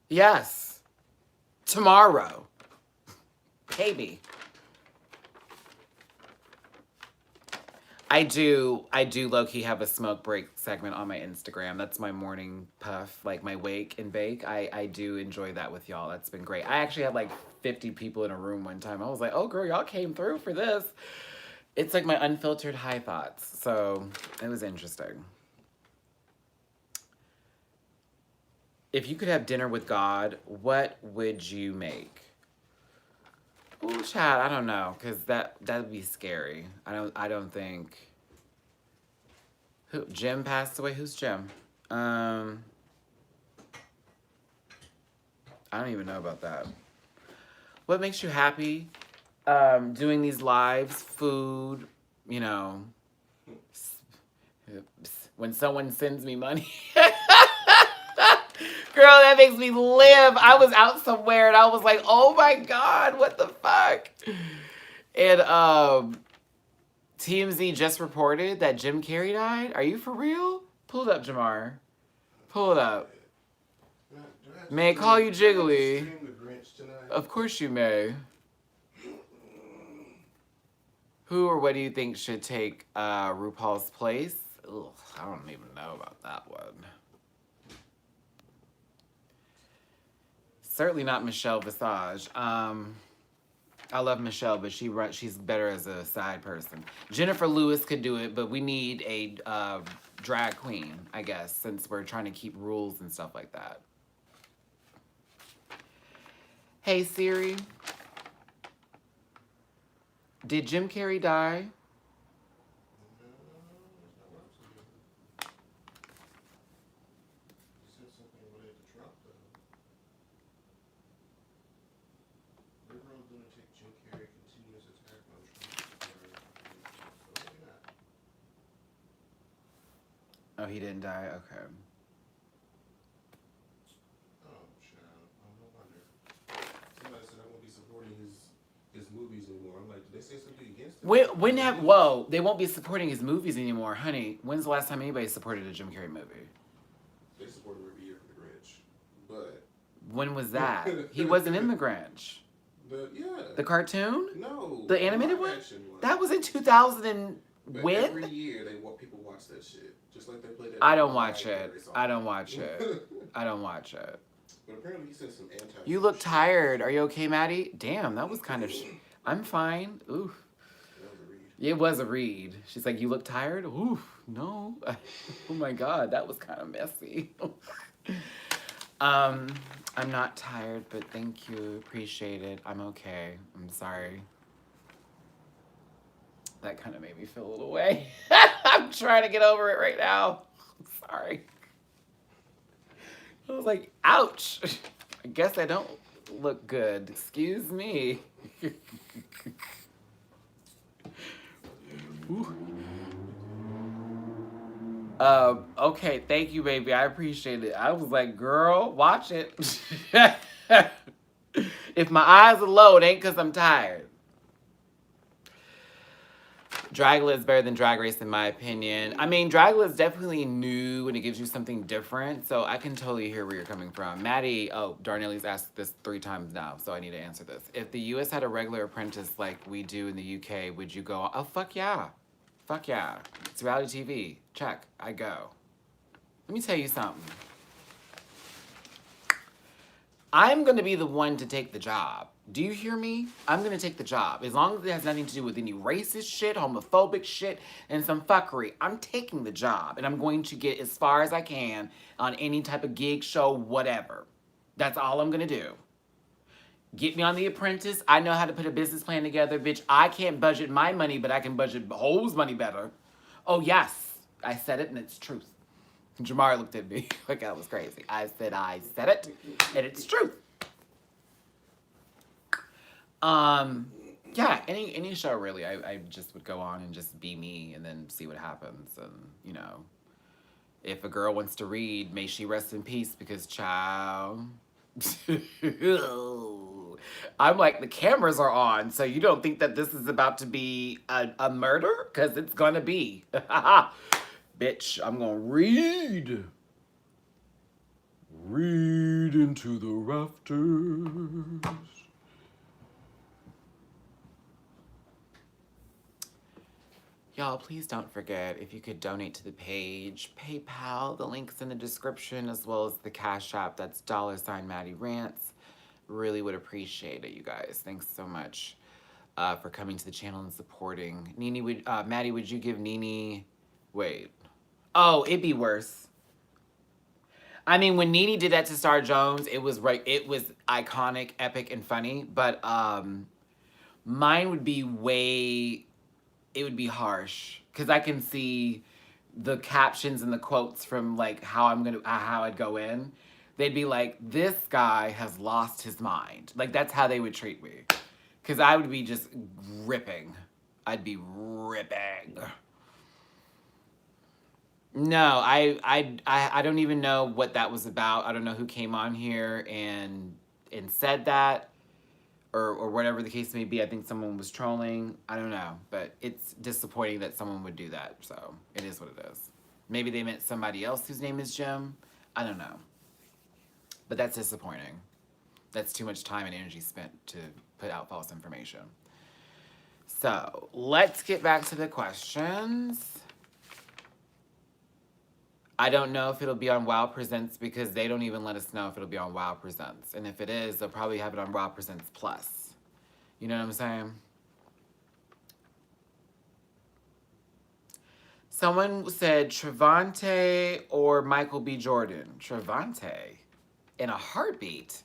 Yes. Tomorrow. Maybe. I do low-key have a smoke break segment on my Instagram. That's my morning puff, like my wake and bake. I do enjoy that with y'all. That's been great. I actually had like 50 people in a room one time. I was like, oh girl, y'all came through for this. It's like my unfiltered high thoughts. So it was interesting. If you could have dinner with God, what would you make? Ooh, child, I don't know, because that'd be scary. I don't think. Jim passed away? Who's Jim? I don't even know about that. What makes you happy? Doing these lives, food, you know. When someone sends me money. Girl, that makes me live. I was out somewhere and I was like, oh my God, what the fuck? And TMZ just reported that Jim Carrey died. Are you for real? Pull it up, Jamar. Pull it up. May I call you Jiggly? Of course you may. Who or what do you think should take RuPaul's place? Ugh, I don't even know about that one. Certainly not Michelle Visage. I love Michelle, but she's better as a side person. Jennifer Lewis could do it, but we need a drag queen, I guess, since we're trying to keep rules and stuff like that. Hey Siri, did Jim Carrey die? Oh, he didn't die? Okay. Oh, child. No wonder. Somebody said I won't be supporting his movies anymore. I'm like, did they say something against him? Whoa, they won't be supporting his movies anymore. Honey, when's the last time anybody supported a Jim Carrey movie? They support him every year for the Grinch. But when was that? He wasn't in the Grinch. The cartoon? No. The animated one? One? That was in 2000 and but when? Every year people watch that shit. Just like they play that. I don't watch it. I don't watch it. I don't watch it. But apparently he said some anti. You look tired. Are you okay, Maddie? Damn, that was kind of... I'm fine. Ooh. That was a read. It was a read. She's like, you look tired? Ooh, no. Oh my God, that was kind of messy. I'm not tired, but thank you. Appreciate it. I'm okay. I'm sorry. That kind of made me feel a little way. I'm trying to get over it right now. I'm sorry. I was like, ouch. I guess I don't look good. Excuse me. Okay, thank you, baby. I appreciate it. I was like, girl, watch it. If my eyes are low, it ain't because I'm tired. Dragula is better than Drag Race, in my opinion. I mean, Dragula is definitely new and it gives you something different, so I can totally hear where you're coming from. Maddie, oh, Darnelli's asked this 3 times now, so I need to answer this. If the U.S. had a regular apprentice like we do in the U.K., would you go? Oh, fuck yeah. Fuck yeah. It's reality TV. Check. I go. Let me tell you something. I'm going to be the one to take the job. Do you hear me? I'm going to take the job. As long as it has nothing to do with any racist shit, homophobic shit, and some fuckery. I'm taking the job. And I'm going to get as far as I can on any type of gig, show, whatever. That's all I'm going to do. Get me on The Apprentice. I know how to put a business plan together, bitch. I can't budget my money, but I can budget Ho's money better. Oh, yes. I said it, and it's truth. Jamar looked at me like I was crazy. I said it, and it's truth. Yeah, any show really. I just would go on and just be me and then see what happens. And, you know, if a girl wants to read, may she rest in peace, because child... I'm like, the cameras are on, so you don't think that this is about to be a murder? Because it's gonna be. Bitch, I'm gonna read. Read into the rafters. Y'all, please don't forget, if you could donate to the page, PayPal, the link's in the description, as well as the Cash App. That's $MattyRants. Really would appreciate it, you guys. Thanks so much for coming to the channel and supporting. Maddie, would you give Nene... Wait. Oh, it'd be worse. I mean, when Nene did that to Star Jones, it was iconic, epic, and funny. But mine would be way... It would be harsh. Because I can see the captions and the quotes from, like, how I'd go in. They'd be like, this guy has lost his mind. Like, that's how they would treat me. Because I would be just ripping. I'd be ripping. No, I don't even know what that was about. I don't know who came on here and said that. or whatever the case may be. I think someone was trolling. I don't know. But it's disappointing that someone would do that. So it is what it is. Maybe they meant somebody else whose name is Jim. I don't know. But that's disappointing. That's too much time and energy spent to put out false information. So let's get back to the questions. I don't know if it'll be on WoW Presents because they don't even let us know if it'll be on WoW Presents. And if it is, they'll probably have it on WoW Presents Plus. You know what I'm saying? Someone said Trevante or Michael B. Jordan. Trevante. In a heartbeat.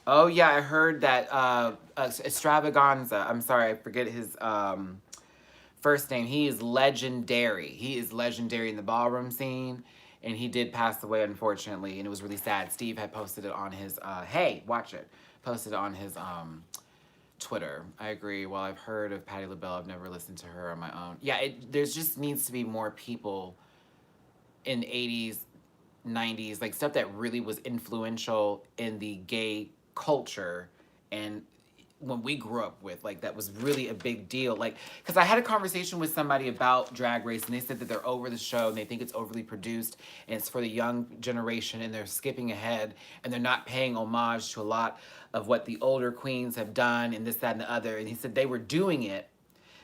Oh, yeah, I heard that Extravaganza. I'm sorry, I forget his first name. He is legendary. He is legendary in the ballroom scene. And he did pass away, unfortunately. And it was really sad. Steve had posted it on his, hey, watch it. Posted it on his Twitter. I agree. While I've heard of Patti LaBelle, I've never listened to her on my own. Yeah, there's just needs to be more people in the 80s, 90s, like stuff that really was influential in the gay culture and when we grew up with, like, that was really a big deal. Like, because I had a conversation with somebody about Drag Race, and they said that they're over the show, and they think it's overly produced, and it's for the young generation, and they're skipping ahead, and they're not paying homage to a lot of what the older queens have done, and this, that, and the other. And he said they were doing it.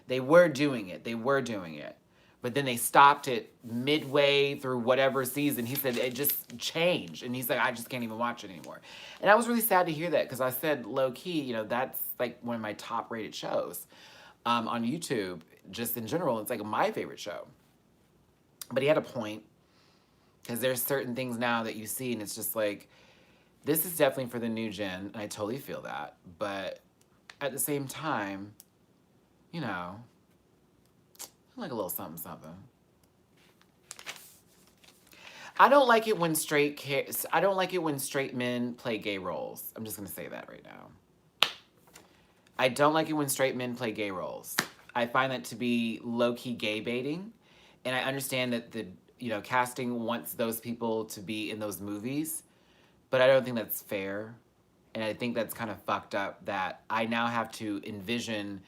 They were doing it. They were doing it. But then they stopped it midway through whatever season. He said it just changed. And he's like, I just can't even watch it anymore. And I was really sad to hear that because I said, low key, you know, that's like one of my top rated shows on YouTube, just in general. It's like my favorite show. But he had a point because there's certain things now that you see and it's just like, this is definitely for the new gen. And I totally feel that. But at the same time, you know, like a little something, something. I don't like it when I don't like it when straight men play gay roles. I'm just gonna say that right now. I don't like it when straight men play gay roles. I find that to be low-key gay baiting, and I understand that the casting wants those people to be in those movies, but I don't think that's fair, and I think that's kind of fucked up. That I now have to envision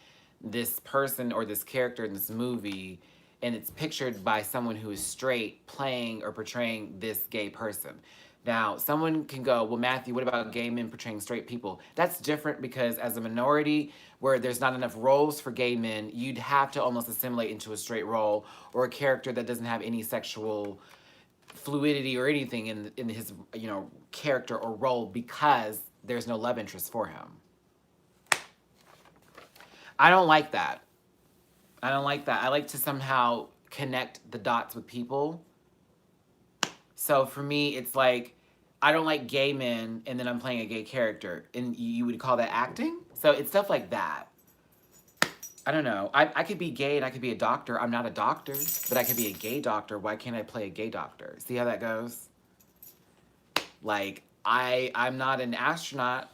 this person or this character in this movie and it's pictured by someone who is straight playing or portraying this gay person. Now, someone can go, well, Matthew, what about gay men portraying straight people? That's different because as a minority where there's not enough roles for gay men, you'd have to almost assimilate into a straight role or a character that doesn't have any sexual fluidity or anything in his character or role because there's no love interest for him. I don't like that. I don't like that. I like to somehow connect the dots with people. So for me, it's like, I don't like gay men, and then I'm playing a gay character. And you would call that acting? So it's stuff like that. I don't know. I could be gay and I could be a doctor. I'm not a doctor, but I could be a gay doctor. Why can't I play a gay doctor? See how that goes? Like, I'm not an astronaut.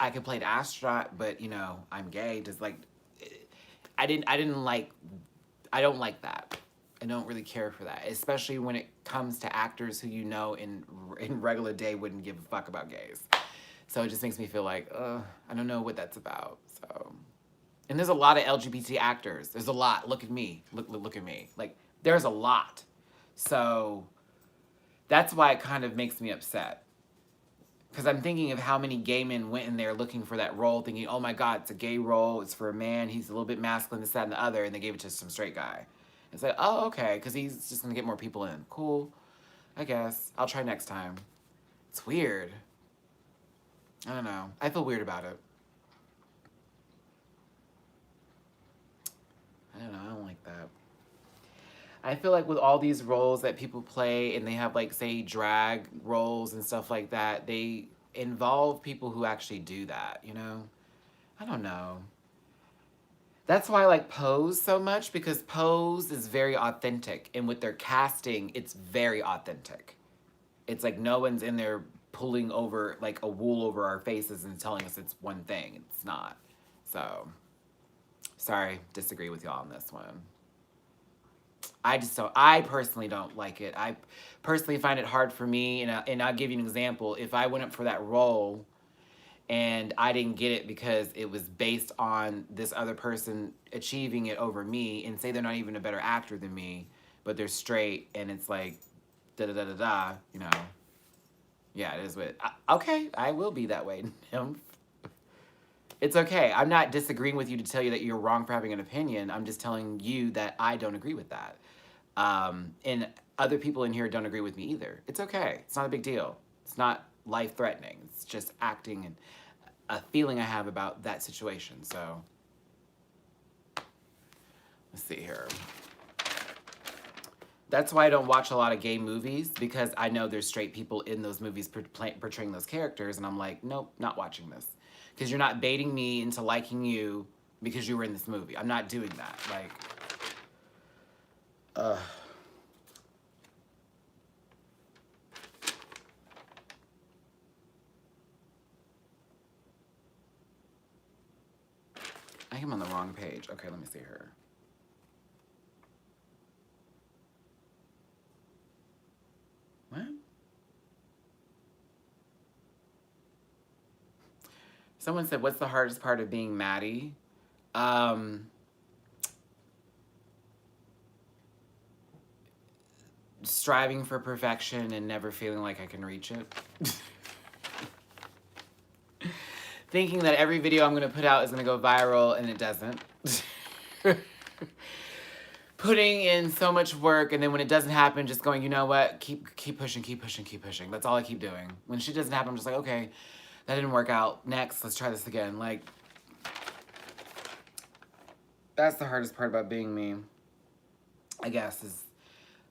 I could play an astronaut, but I'm gay. Just like, I don't like that. I don't really care for that, especially when it comes to actors who in regular day wouldn't give a fuck about gays. So it just makes me feel like, I don't know what that's about. So, and there's a lot of LGBT actors. There's a lot. Look at me. Look at me. Like, there's a lot. So that's why it kind of makes me upset. Because I'm thinking of how many gay men went in there looking for that role, thinking, oh my God, it's a gay role, it's for a man, he's a little bit masculine, this, that, and the other, and they gave it to some straight guy. It's like, oh, okay, because he's just going to get more people in. Cool, I guess. I'll try next time. It's weird. I don't know. I feel weird about it. I don't know, I don't like that. I feel like with all these roles that people play and they have, like, say, drag roles and stuff like that, they involve people who actually do that, I don't know. That's why I like Pose so much, because Pose is very authentic. And with their casting, it's very authentic. It's like no one's in there pulling over, like, a wool over our faces and telling us it's one thing. It's not. So, sorry, disagree with y'all on this one. I personally don't like it. I personally find it hard for me, and I'll give you an example. If I went up for that role and I didn't get it because it was based on this other person achieving it over me, and say they're not even a better actor than me, but they're straight, and it's like, da da da da da, yeah, it is what, okay, I will be that way. It's okay. I'm not disagreeing with you to tell you that you're wrong for having an opinion. I'm just telling you that I don't agree with that. And other people in here don't agree with me either. It's okay. It's not a big deal. It's not life-threatening. It's just acting and a feeling I have about that situation. So, let's see here. That's why I don't watch a lot of gay movies, because I know there's straight people in those movies portraying those characters, and I'm like, nope, not watching this. Because you're not baiting me into liking you because you were in this movie. I'm not doing that. Like, I am on the wrong page. Okay, let me see her. What? Someone said, what's the hardest part of being Matty? Striving for perfection and never feeling like I can reach it. Thinking that every video I'm going to put out is going to go viral, and it doesn't. Putting in so much work, and then when it doesn't happen, just going, you know what? Keep pushing, keep pushing, keep pushing. That's all I keep doing. When shit doesn't happen, I'm just like, okay, that didn't work out. Next, let's try this again. Like, that's the hardest part about being me, I guess, is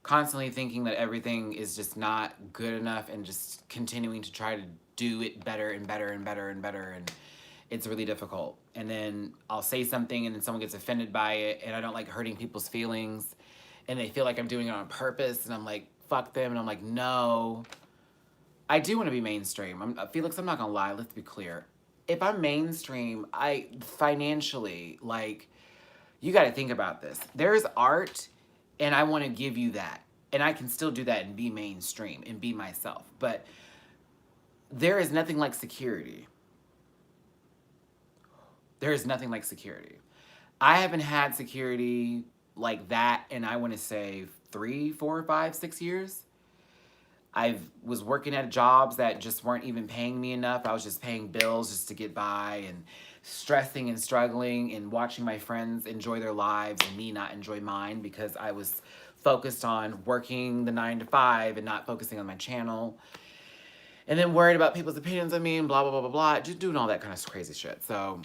constantly thinking that everything is just not good enough, and just continuing to try to do it better and better and better and better, and it's really difficult. And then I'll say something, and then someone gets offended by it, and I don't like hurting people's feelings, and they feel like I'm doing it on purpose, and I'm like, fuck them, and I'm like, no. I do want to be mainstream. Felix, I'm not gonna lie, let's be clear. If I'm mainstream, I financially, like, you gotta think about this. There's art, and I want to give you that. And I can still do that and be mainstream and be myself. But there is nothing like security. There is nothing like security. I haven't had security like that in, I want to say, 3, 4, 5, 6 years. I was working at jobs that just weren't even paying me enough. I was just paying bills just to get by, and stressing and struggling, and watching my friends enjoy their lives and me not enjoy mine, because I was focused on working the 9 to 5 and not focusing on my channel. And then worried about people's opinions of me and blah, blah, blah, blah, blah. Just doing all that kind of crazy shit. So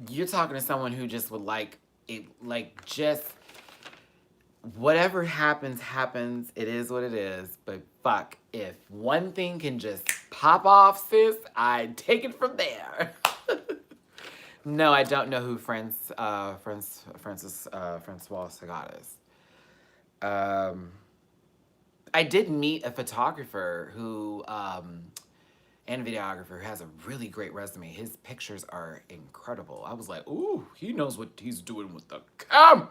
you're talking to someone who just would like it, like, just whatever happens, happens. It is what it is. But fuck, if one thing can just pop off, sis, I take it from there. No, I don't know who Francois Sagat is. I did meet a photographer who, and videographer who has a really great resume. His pictures are incredible. I was like, ooh, he knows what he's doing with the camera.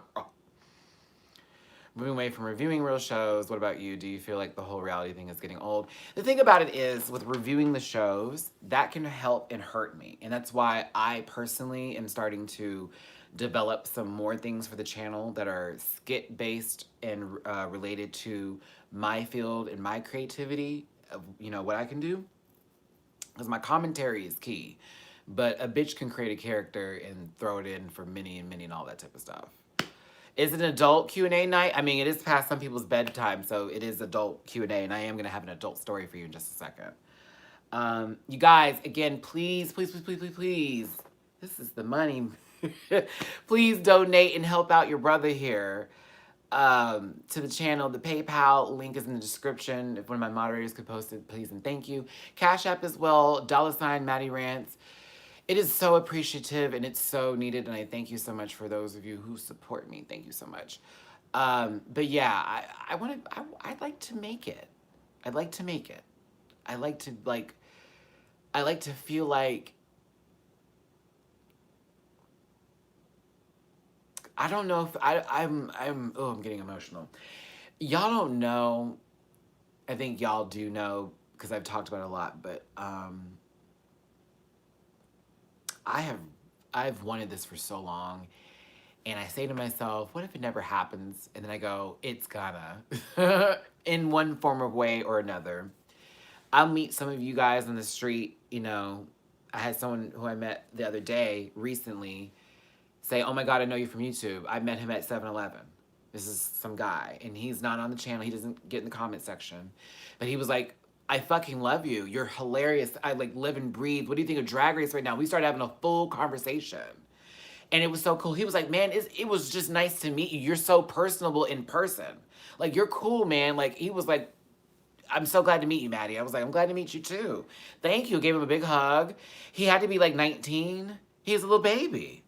Moving away from reviewing real shows, what about you? Do you feel like the whole reality thing is getting old? The thing about it is, with reviewing the shows, that can help and hurt me. And that's why I personally am starting to develop some more things for the channel that are skit-based and related to my field and my creativity, of, what I can do. Because my commentary is key. But a bitch can create a character and throw it in for Minnie and Minnie and all that type of stuff. Is it an adult Q&A night? I mean, it is past some people's bedtime, so it is adult Q&A, and I am going to have an adult story for you in just a second. You guys, again, please, please, please, please, please, please, this is the money. Please donate and help out your brother here to the channel. The PayPal link is in the description. If one of my moderators could post it, please and thank you. Cash App as well, $ Matty Rants. It is so appreciative, and it's so needed, and I thank you so much for those of you who support me. Thank you so much. But yeah, I'd like to make it. I'd like to make it. I like to feel like I don't know if I'm getting emotional. Y'all don't know. I think y'all do know because I've talked about it a lot, but I have I've wanted this for so long, and I say to myself, what if it never happens? And then I go, it's gonna, in one form or way or another. I'll meet some of you guys on the street. You know, I had someone who I met the other day recently say, oh my God, I know you from YouTube. I met him at 7-Eleven. This is some guy, and he's not on the channel. He doesn't get in the comment section. But he was like, I fucking love you. You're hilarious. I like live and breathe. What do you think of Drag Race right now? We started having a full conversation. And it was so cool. He was like, man, it was just nice to meet you. You're so personable in person. Like, you're cool, man. Like, he was like, I'm so glad to meet you, Matty. I was like, I'm glad to meet you too. Thank you. Gave him a big hug. He had to be like 19. He was a little baby.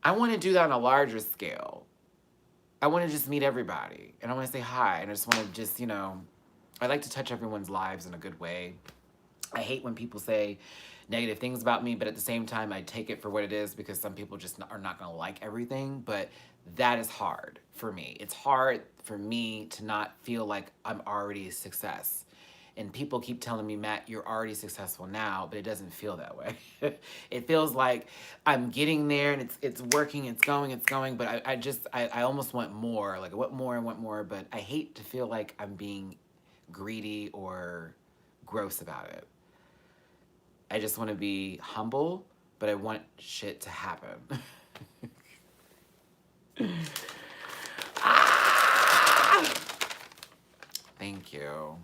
I want to do that on a larger scale. I want to just meet everybody. And I want to say hi. And I just want to just, you know, I like to touch everyone's lives in a good way. I hate when people say negative things about me, but at the same time, I take it for what it is because some people just are not going to like everything. But that is hard for me. It's hard for me to not feel like I'm already a success. And people keep telling me, Matt, you're already successful now, but it doesn't feel that way. It feels like I'm getting there and it's working, it's going, but I almost want more. Like I want more, but I hate to feel like I'm being greedy or gross about it. I just want to be humble, but I want shit to happen. Ah! Thank you.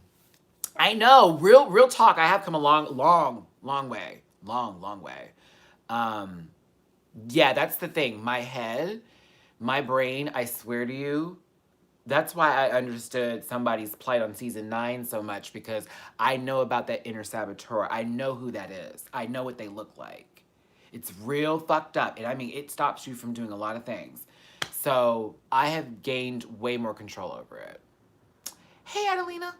I know, real talk. I have come a long way. Long way. Yeah, that's the thing. My head, my brain, I swear to you, that's why I understood Somebody's Plight on season 9 so much, because I know about that inner saboteur. I know who that is. I know what they look like. It's real fucked up. And I mean, it stops you from doing a lot of things. So I have gained way more control over it. Hey, Adelina.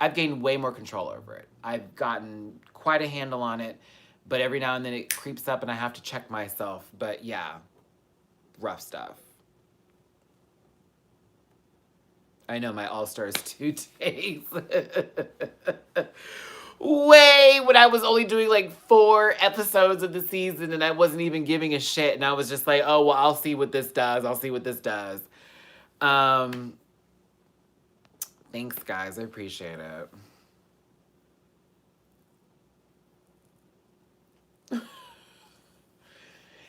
I've gained way more control over it. I've gotten quite a handle on it, but every now and then it creeps up and I have to check myself. But yeah, rough stuff. I know my All-Stars 2 takes. Way when I was only doing like 4 episodes of the season and I wasn't even giving a shit. And I was just like, oh, well, I'll see what this does. I'll see what this does. Thanks, guys. I appreciate it.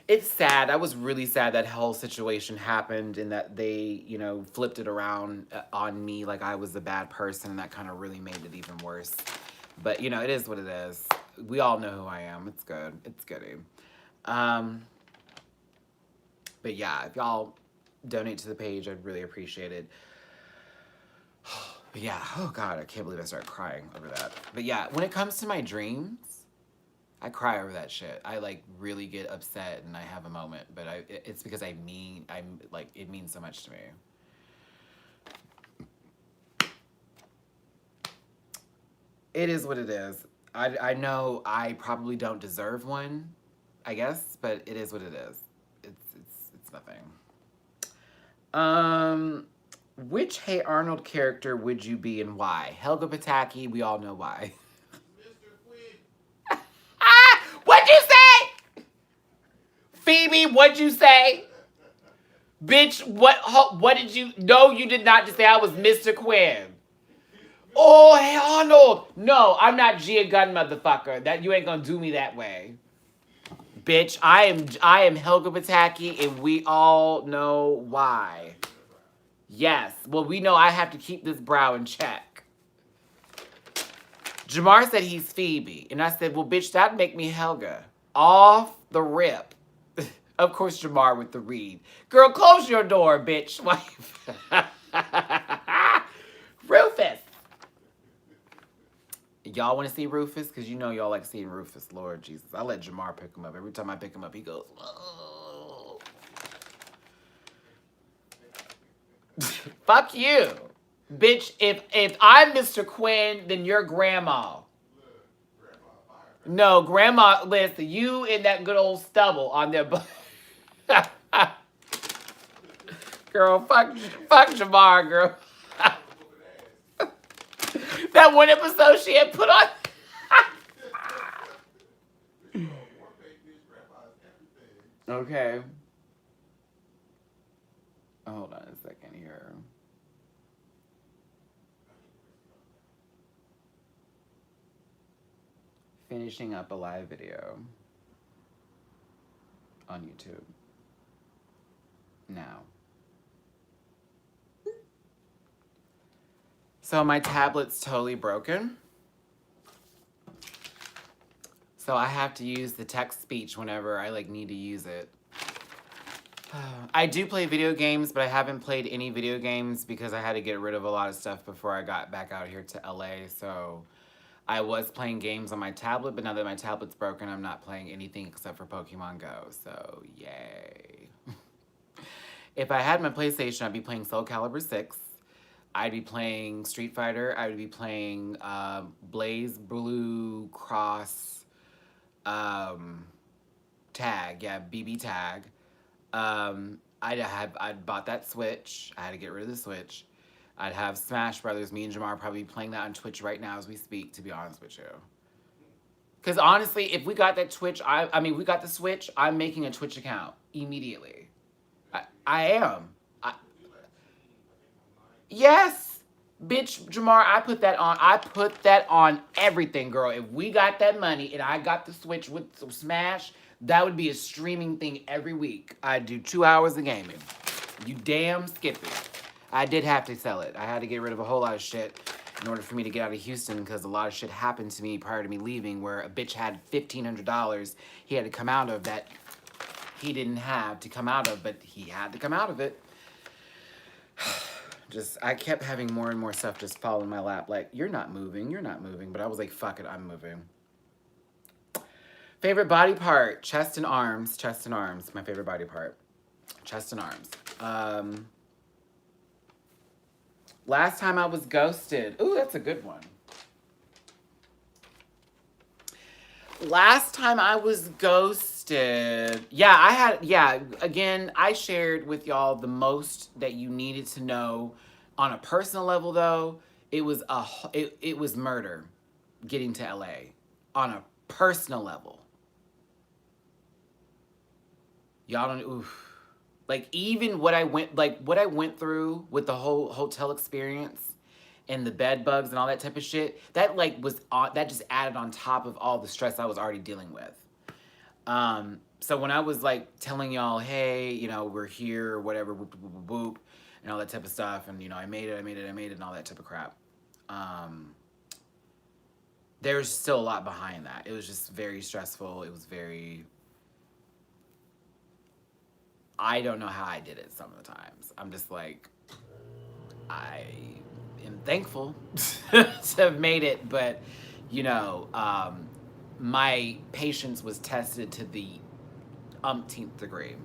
It's sad. I was really sad that whole situation happened and that they, you know, flipped it around on me like I was the bad person, and that kind of really made it even worse. But, you know, it is what it is. We all know who I am. It's good. It's goody. But yeah, if y'all donate to the page, I'd really appreciate it. But yeah, oh God, I can't believe I started crying over that. But yeah, when it comes to my dreams, I cry over that shit. I like really get upset and I have a moment, but it's because I'm like, it means so much to me. It is what it is. I know I probably don't deserve one, I guess, but it is what it is. It's nothing. Which Hey Arnold character would you be and why? Helga Pataki, we all know why. Mr. Quinn. What'd you say? Phoebe, what'd you say? Bitch, what did you... No, you did not just say I was Mr. Quinn. Oh, Hey Arnold. No, I'm not Gia Gunn, motherfucker. That you ain't gonna do me that way. Bitch, I am Helga Pataki, and we all know why. Yes. Well, we know I have to keep this brow in check. Jamar said he's Phoebe. And I said, well, bitch, that'd make me Helga. Off the rip. Of course, Jamar with the read. Girl, close your door, bitch. Rufus. Y'all want to see Rufus? Because you know y'all like seeing Rufus. Lord Jesus. I let Jamar pick him up. Every time I pick him up, he goes, oh. Fuck you. Bitch, if I'm Mr. Quinn, then you're Grandma. No, Grandma, listen, you and that good old stubble on their butt. Girl, fuck Jamar, girl. That one episode she had put on. Okay. Hold on a second here. Finishing up a live video on YouTube. Now. So my tablet's totally broken. So I have to use the text speech whenever I need to use it. I do play video games, but I haven't played any video games because I had to get rid of a lot of stuff before I got back out here to LA. So I was playing games on my tablet, but now that my tablet's broken, I'm not playing anything except for Pokemon Go. So yay. If I had my PlayStation, I'd be playing Soul Calibur 6. I'd be playing Street Fighter. I would be playing Blaze Blue Cross Tag. Yeah, BB Tag. I'd bought that Switch. I had to get rid of the Switch. I'd have Smash Brothers. Me and Jamar are probably playing that on Twitch right now as we speak, to be honest with you. Because honestly, if we got that Twitch, we got the Switch, I'm making a Twitch account immediately. I am. Yes! Bitch, Jamar, I put that on everything, girl. If we got that money and I got the Switch with some Smash, that would be a streaming thing every week. I'd do 2 hours of gaming. You damn skippy. I did have to sell it. I had to get rid of a whole lot of shit in order for me to get out of Houston because a lot of shit happened to me prior to me leaving where a bitch had $1,500 he had to come out of that he didn't have to come out of, but he had to come out of it. I kept having more and more stuff just fall in my lap. Like, you're not moving. But I was like, fuck it, I'm moving. Favorite body part? Chest and arms. Chest and arms. My favorite body part. Chest and arms. Last time I was ghosted. Ooh, that's a good one. Last time I was ghosted. Again, I shared with y'all the most that you needed to know. On a personal level, though, it was murder getting to LA. On a personal level. Y'all don't, oof. Like, even what I went through with the whole hotel experience and the bed bugs and all that type of shit, that that just added on top of all the stress I was already dealing with. So when I was telling y'all, hey, we're here, whatever, whoop, whoop, whoop, whoop, and all that type of stuff, and I made it, and all that type of crap. There's still a lot behind that. It was just very stressful. It was very, I don't know how I did it some of the times. I'm just like, I am thankful to have made it, but, my patience was tested to the umpteenth degree.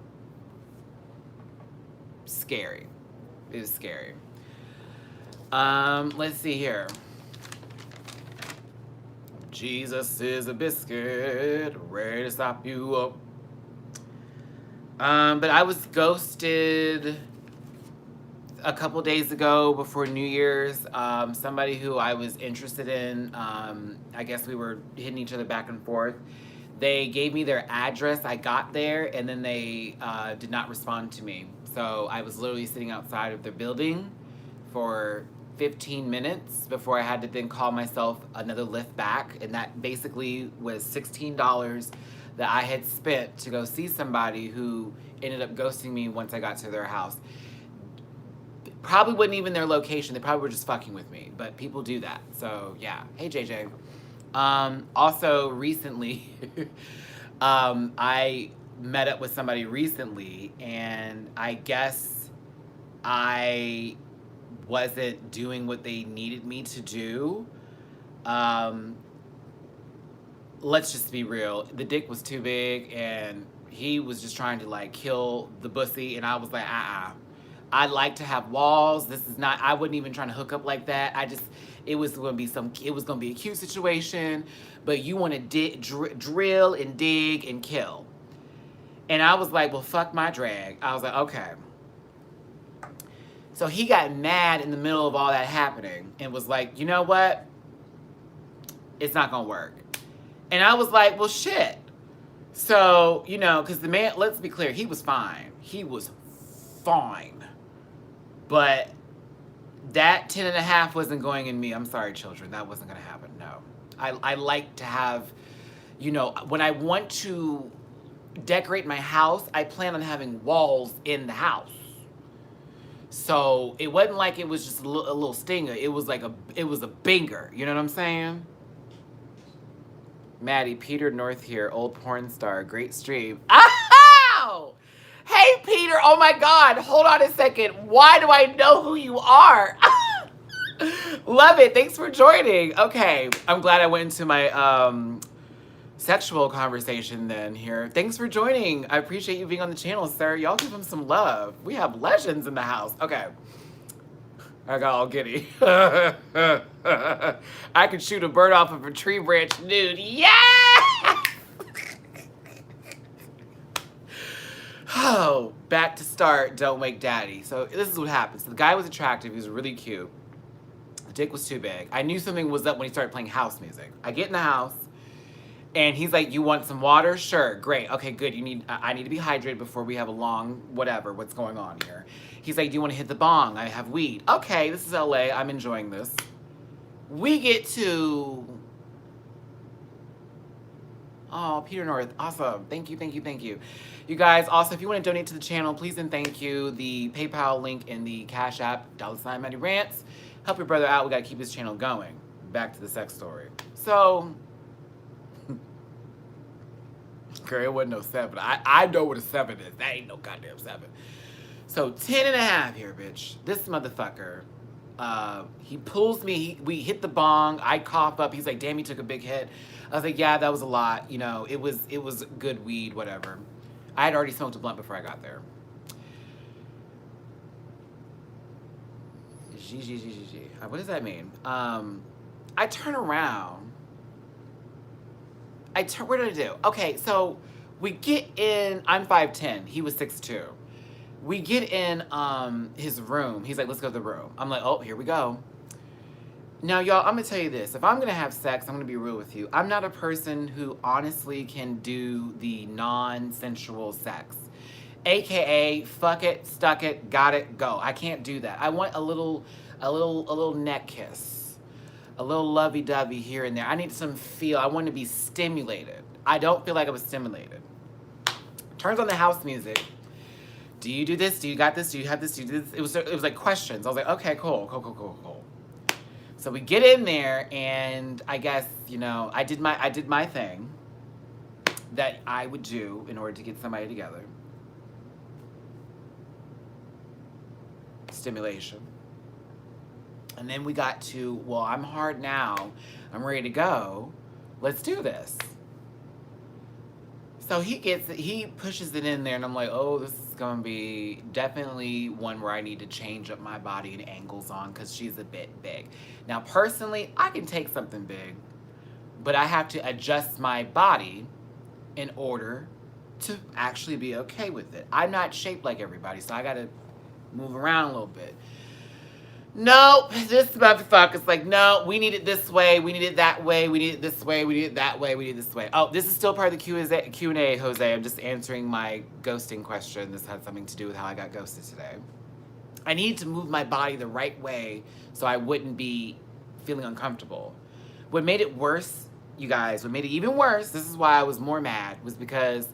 Scary. It was scary. Let's see here. Jesus is a biscuit, ready to stop you up. But I was ghosted a couple days ago before New Year's. Somebody who I was interested in, I guess we were hitting each other back and forth. They gave me their address. I got there, and then they did not respond to me. So I was literally sitting outside of their building for 15 minutes before I had to then call myself another Lyft back. And that basically was $16 that I had spent to go see somebody who ended up ghosting me once I got to their house. Probably wasn't even their location. They probably were just fucking with me. But people do that. So, yeah. Hey, JJ. Also, recently, I met up with somebody recently, and I guess I wasn't doing what they needed me to do. Let's just be real. The dick was too big, and he was just trying to kill the pussy, and I was like, I like to have walls. This is not, I wasn't even trying to hook up like that. It was going to be a cute situation, but you want to drill and dig and kill. And I was like, well, fuck my drag. I was like, okay. So he got mad in the middle of all that happening and was like, you know what? It's not going to work. And I was like, well, shit. So, you know, because the man, let's be clear, he was fine. He was fine. But that 10 and a half wasn't going in me. I'm sorry, children. That wasn't going to happen. No. I like to have, you know, when I want to decorate my house, I plan on having walls in the house. So it wasn't like it was just a little stinger. It was like it was a binger. You know what I'm saying? Maddie, Peter North here, old porn star, great stream. Ow! Hey, Peter. Oh my God. Hold on a second. Why do I know who you are? Love it. Thanks for joining. Okay. I'm glad I went into my sexual conversation then here. Thanks for joining. I appreciate you being on the channel, sir. Y'all give him some love. We have legends in the house. Okay. I got all giddy. I could shoot a bird off of a tree branch nude. Yeah! Oh, back to start. Don't wake daddy. So this is what happens. The guy was attractive. He was really cute. The dick was too big. I knew something was up when he started playing house music. I get in the house. And he's like, you want some water? Sure, great. Okay, good. I need to be hydrated before we have a long whatever. What's going on here? He's like, do you want to hit the bong? I have weed. Okay, this is LA. I'm enjoying this. We get to... Oh, Peter North. Awesome. Thank you, thank you, thank you. You guys, also, if you want to donate to the channel, please and thank you. The PayPal link in the Cash App, $Matty Rants. Help your brother out. We got to keep this channel going. Back to the sex story. So... Girl, it wasn't no 7. I know what a 7 is. That ain't no goddamn 7. So 10 and a half here, bitch. This motherfucker, he pulls me. We hit the bong. I cough up. He's like, damn, you took a big hit. I was like, yeah, that was a lot. You know, it was good weed, whatever. I had already smoked a blunt before I got there. What does that mean? I turn around. What did I do? Okay, so we get in, I'm 5'10", he was 6'2". We get in his room. He's like, let's go to the room. I'm like, oh, here we go. Now, y'all, I'm gonna tell you this. If I'm gonna have sex, I'm gonna be real with you. I'm not a person who honestly can do the non-sensual sex. AKA, fuck it, stuck it, got it, go. I can't do that. I want a little neck kiss. A little lovey-dovey here and there. I need some feel. I want to be stimulated. I don't feel like I was stimulated. Turns on the house music. Do you do this? Do you got this? Do you have this? Do you do this? It was like questions. I was like, okay, cool. So we get in there, and I guess, you know, I did my thing that I would do in order to get somebody together. Stimulation. And then we got to, well, I'm hard now. I'm ready to go. Let's do this. So he pushes it in there, and I'm like, oh, this is going to be definitely one where I need to change up my body and angles on because she's a bit big. Now, personally, I can take something big, but I have to adjust my body in order to actually be okay with it. I'm not shaped like everybody, so I got to move around a little bit. Nope, this motherfucker's like, no, we need it this way, we need it that way, we need it this way, we need it that way, we need it this way. Oh, this is still part of the Q&A, Jose. I'm just answering my ghosting question. This had something to do with how I got ghosted today. I need to move my body the right way so I wouldn't be feeling uncomfortable. What made it worse, you guys, what made it even worse, this is why I was more mad, was because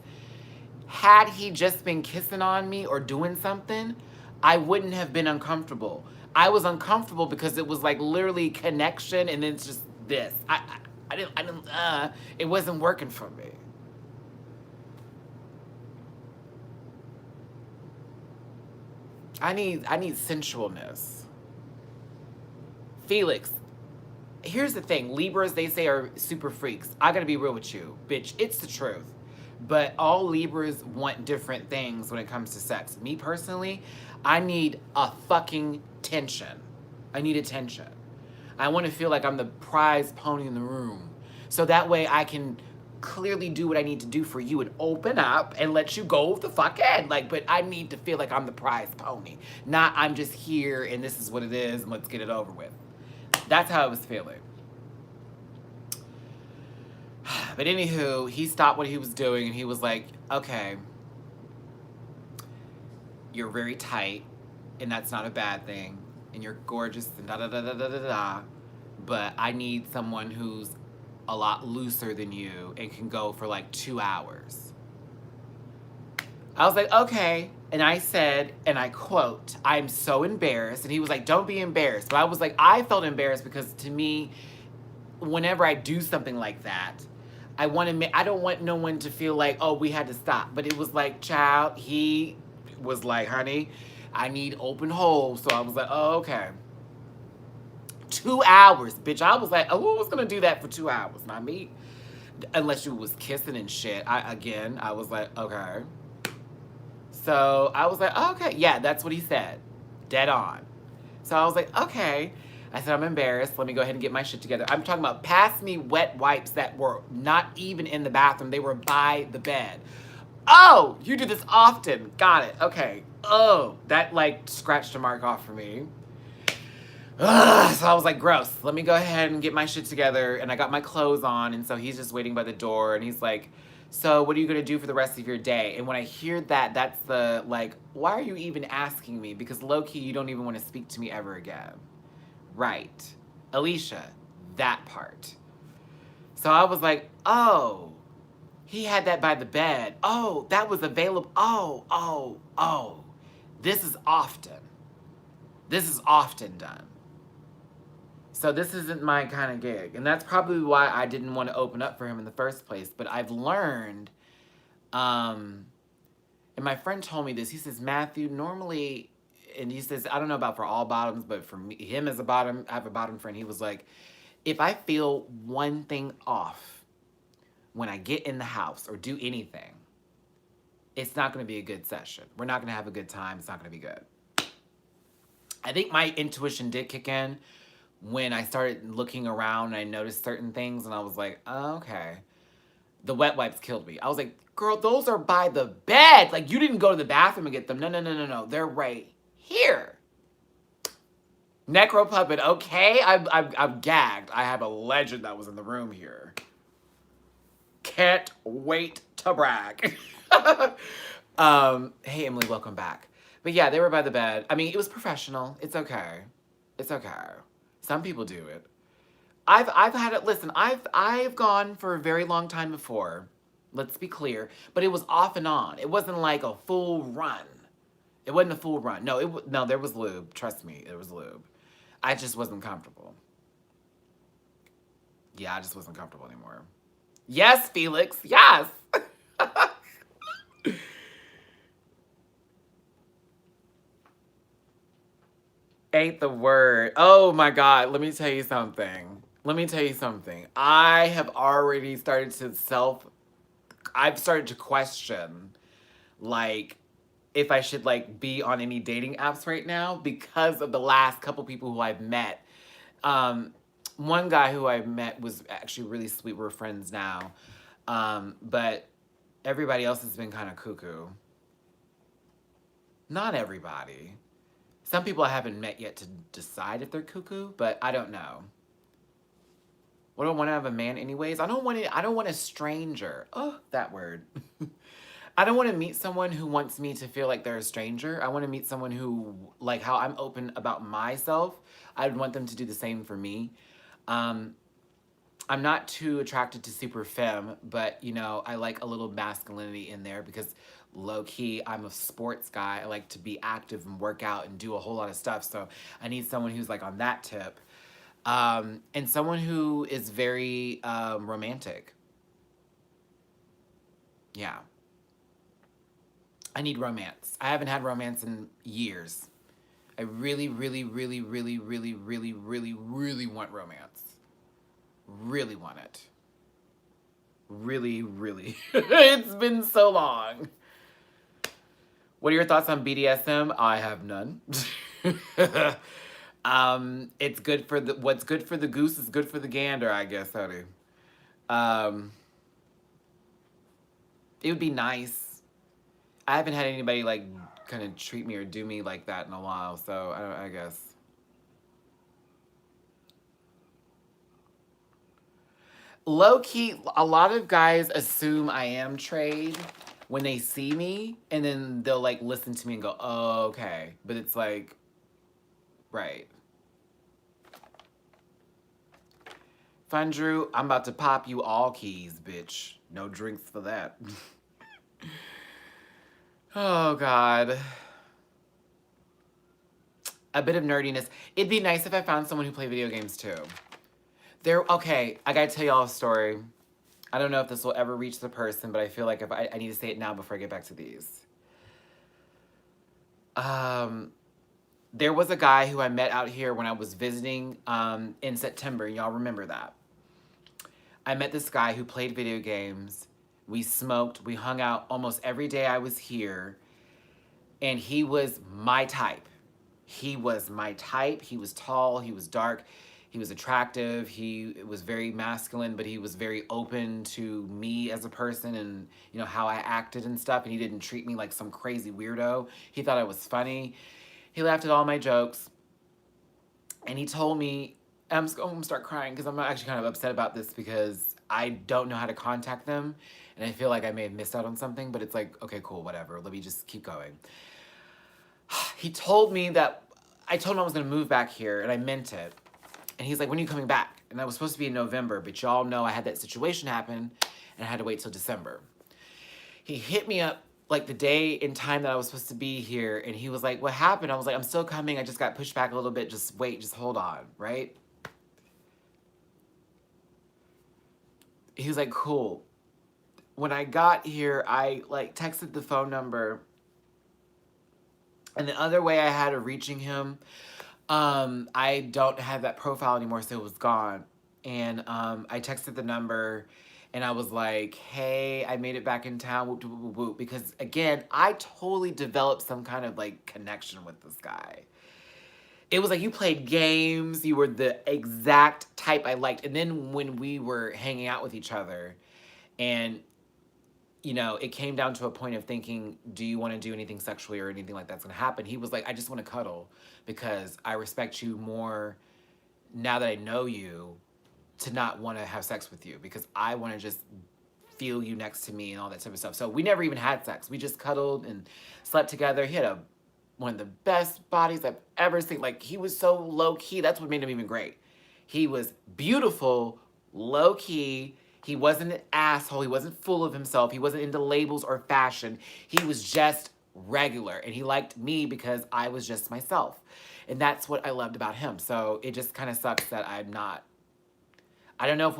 had he just been kissing on me or doing something, I wouldn't have been uncomfortable. I was uncomfortable because it was like literally connection, and then it's just this. It wasn't working for me. I need sensualness. Felix, here's the thing. Libras, they say, are super freaks. I gotta be real with you, bitch. It's the truth. But all Libras want different things when it comes to sex. Me personally, I need a fucking tension. I need attention. I want to feel like I'm the prize pony in the room. So that way I can clearly do what I need to do for you and open up and let you go the fuck in. Like, but I need to feel like I'm the prize pony, not I'm just here and this is what it is and let's get it over with. That's how I was feeling. But anywho, he stopped what he was doing and he was like, okay, you're very tight and that's not a bad thing and you're gorgeous and da da da da da da da, but I need someone who's a lot looser than you and can go for like 2 hours. I was like, okay. And I said, and I quote, I'm so embarrassed. And he was like, don't be embarrassed. But I was like, I felt embarrassed because to me, whenever I do something like that, I don't want no one to feel like, oh, we had to stop. But it was like, child, he was like, honey, I need open holes. So I was like, oh, okay. 2 hours, bitch. I was like, oh, who was gonna do that for 2 hours? Not me. Unless you was kissing and shit. I was like, okay. So I was like, okay, yeah, that's what he said. Dead on. So I was like, okay. I said, I'm embarrassed. Let me go ahead and get my shit together. I'm talking about pass me wet wipes that were not even in the bathroom. They were by the bed. Oh, you do this often. Got it. Okay. Oh, that like scratched a mark off for me. Ugh, so I was like, gross. Let me go ahead and get my shit together. And I got my clothes on. And so he's just waiting by the door. And he's like, so what are you going to do for the rest of your day? And when I hear that, that's the, like, why are you even asking me? Because low-key, you don't even want to speak to me ever again. Right. Alicia, that part. So I was like, oh, he had that by the bed. Oh, that was available. Oh. This is often done. So this isn't my kind of gig. And that's probably why I didn't want to open up for him in the first place. But I've learned, and my friend told me this. He says, Matthew, normally, and he says, I don't know about for all bottoms, but for me, him as a bottom, I have a bottom friend. He was like, if I feel one thing off when I get in the house or do anything, it's not going to be a good session. We're not going to have a good time. It's not going to be good. I think my intuition did kick in when I started looking around and I noticed certain things and I was like, oh, okay. The wet wipes killed me. I was like, girl, those are by the bed. Like, you didn't go to the bathroom and get them. No. They're right here. Necro puppet, okay? I'm gagged. I have a legend that was in the room here. Can't wait to brag. Hey, Emily, welcome back. But yeah, they were by the bed. I mean, it was professional. It's okay. Some people do it. I've had it. Listen, I've gone for a very long time before. Let's be clear, but it was off and on. It wasn't like a full run. It wasn't a full run. No, there was lube. Trust me, there was lube. I just wasn't comfortable. Yeah, I just wasn't comfortable anymore. Yes, Felix. Yes. Ain't the word. Oh my God. Let me tell you something. I have already started to I've started to question, like, if I should, like, be on any dating apps right now because of the last couple people who I've met. One guy who I met was actually really sweet. We're friends now. But everybody else has been kind of cuckoo. Not everybody. Some people I haven't met yet to decide if they're cuckoo, but I don't know. What do I want to have a man anyways? I don't want a stranger. Oh, that word. I don't want to meet someone who wants me to feel like they're a stranger. I want to meet someone who, like how I'm open about myself, I would want them to do the same for me. I'm not too attracted to super femme, but, you know, I like a little masculinity in there because low-key, I'm a sports guy. I like to be active and work out and do a whole lot of stuff. So I need someone who's, like, on that tip. And someone who is very romantic. Yeah. I need romance. I haven't had romance in years. I really, really, really, really, really, really, really, really want romance. Really want it. Really, really. It's been so long. What are your thoughts on BDSM? I have none. It's good for what's good for the goose is good for the gander, I guess, honey. It would be nice. I haven't had anybody like kind of treat me or do me like that in a while, so I guess. Low key, a lot of guys assume I am trade when they see me, and then they'll like listen to me and go, "Oh, okay," but it's like, right. Fun Drew, I'm about to pop you all keys, bitch. No drinks for that. Oh God. A bit of nerdiness. It'd be nice if I found someone who played video games too. Okay, I gotta tell y'all a story. I don't know if this will ever reach the person, but I feel like if I need to say it now before I get back to these. There was a guy who I met out here when I was visiting in September. Y'all remember that. I met this guy who played video games. We smoked. We hung out almost every day I was here. And he was my type. He was my type. He was tall. He was dark. He was attractive. He was very masculine, but he was very open to me as a person and, you know, how I acted and stuff. And he didn't treat me like some crazy weirdo. He thought I was funny. He laughed at all my jokes. And he told me, I'm going to start crying because I'm actually kind of upset about this because I don't know how to contact them. And I feel like I may have missed out on something, but it's like, okay, cool, whatever. Let me just keep going. He told me that, I told him I was going to move back here, and I meant it. And he's like, when are you coming back? And I was supposed to be in November, but y'all know I had that situation happen, and I had to wait till December. He hit me up like the day and time that I was supposed to be here, and he was like, what happened? I was like, I'm still coming. I just got pushed back a little bit. Just wait. Just hold on, right? He was like, cool. When I got here, I like texted the phone number, and the other way I had of reaching him, I don't have that profile anymore, so it was gone. And I texted the number, and I was like, hey, I made it back in town, whoop, whoop, whoop, whoop. Because again, I totally developed some kind of like connection with this guy. It was like you played games, you were the exact type I liked. And then when we were hanging out with each other, and you know, it came down to a point of thinking, do you want to do anything sexually or anything like that's going to happen? He was like, I just want to cuddle because I respect you more now that I know you to not want to have sex with you because I want to just feel you next to me and all that type of stuff. So we never even had sex. We just cuddled and slept together. He had one of the best bodies I've ever seen. Like, he was so low key. That's what made him even great. He was beautiful, low key. He wasn't an asshole. He wasn't full of himself. He wasn't into labels or fashion. He was just regular. And he liked me because I was just myself. And that's what I loved about him. So it just kind of sucks that I'm not. I don't know if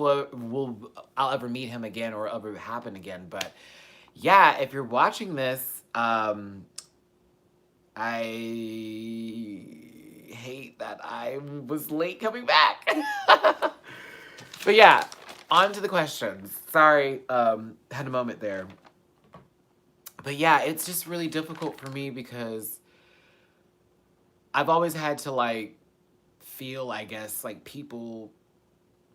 I'll ever meet him again or ever happen again. But yeah, if you're watching this, I hate that I was late coming back. But yeah, on to the questions. Sorry, had a moment there. But yeah, it's just really difficult for me because I've always had to like feel, I guess, like people,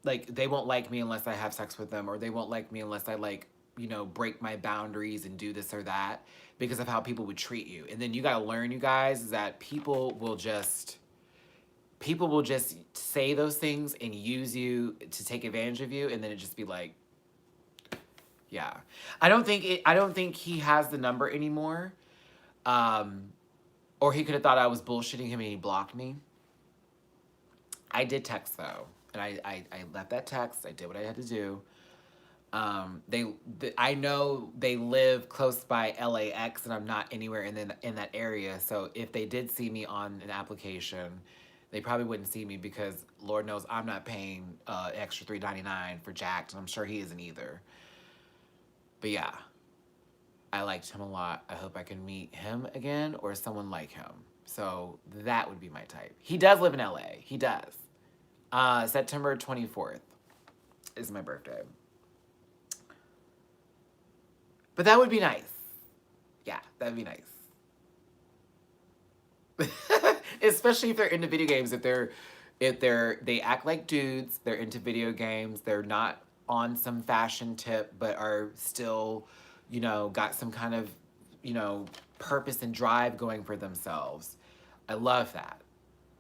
like they won't like me unless I have sex with them, or they won't like me unless I like, you know, break my boundaries and do this or that because of how people would treat you. And then you gotta learn, you guys, is that people will just say those things and use you to take advantage of you, and then it just be like, yeah. I don't think he has the number anymore. Or he could have thought I was bullshitting him and he blocked me. I did text though. And I left that text. I did what I had to do. I know they live close by LAX, and I'm not anywhere in that area. So if they did see me on an application, they probably wouldn't see me because Lord knows I'm not paying extra $3.99 for Jacked, and I'm sure he isn't either. But yeah, I liked him a lot. I hope I can meet him again or someone like him. So that would be my type. He does live in LA. He does. September 24th is my birthday. But that would be nice. Yeah, that would be nice. Especially if they're into video games. If they act like dudes, they're into video games, they're not on some fashion tip, but are still, you know, got some kind of, you know, purpose and drive going for themselves. I love that.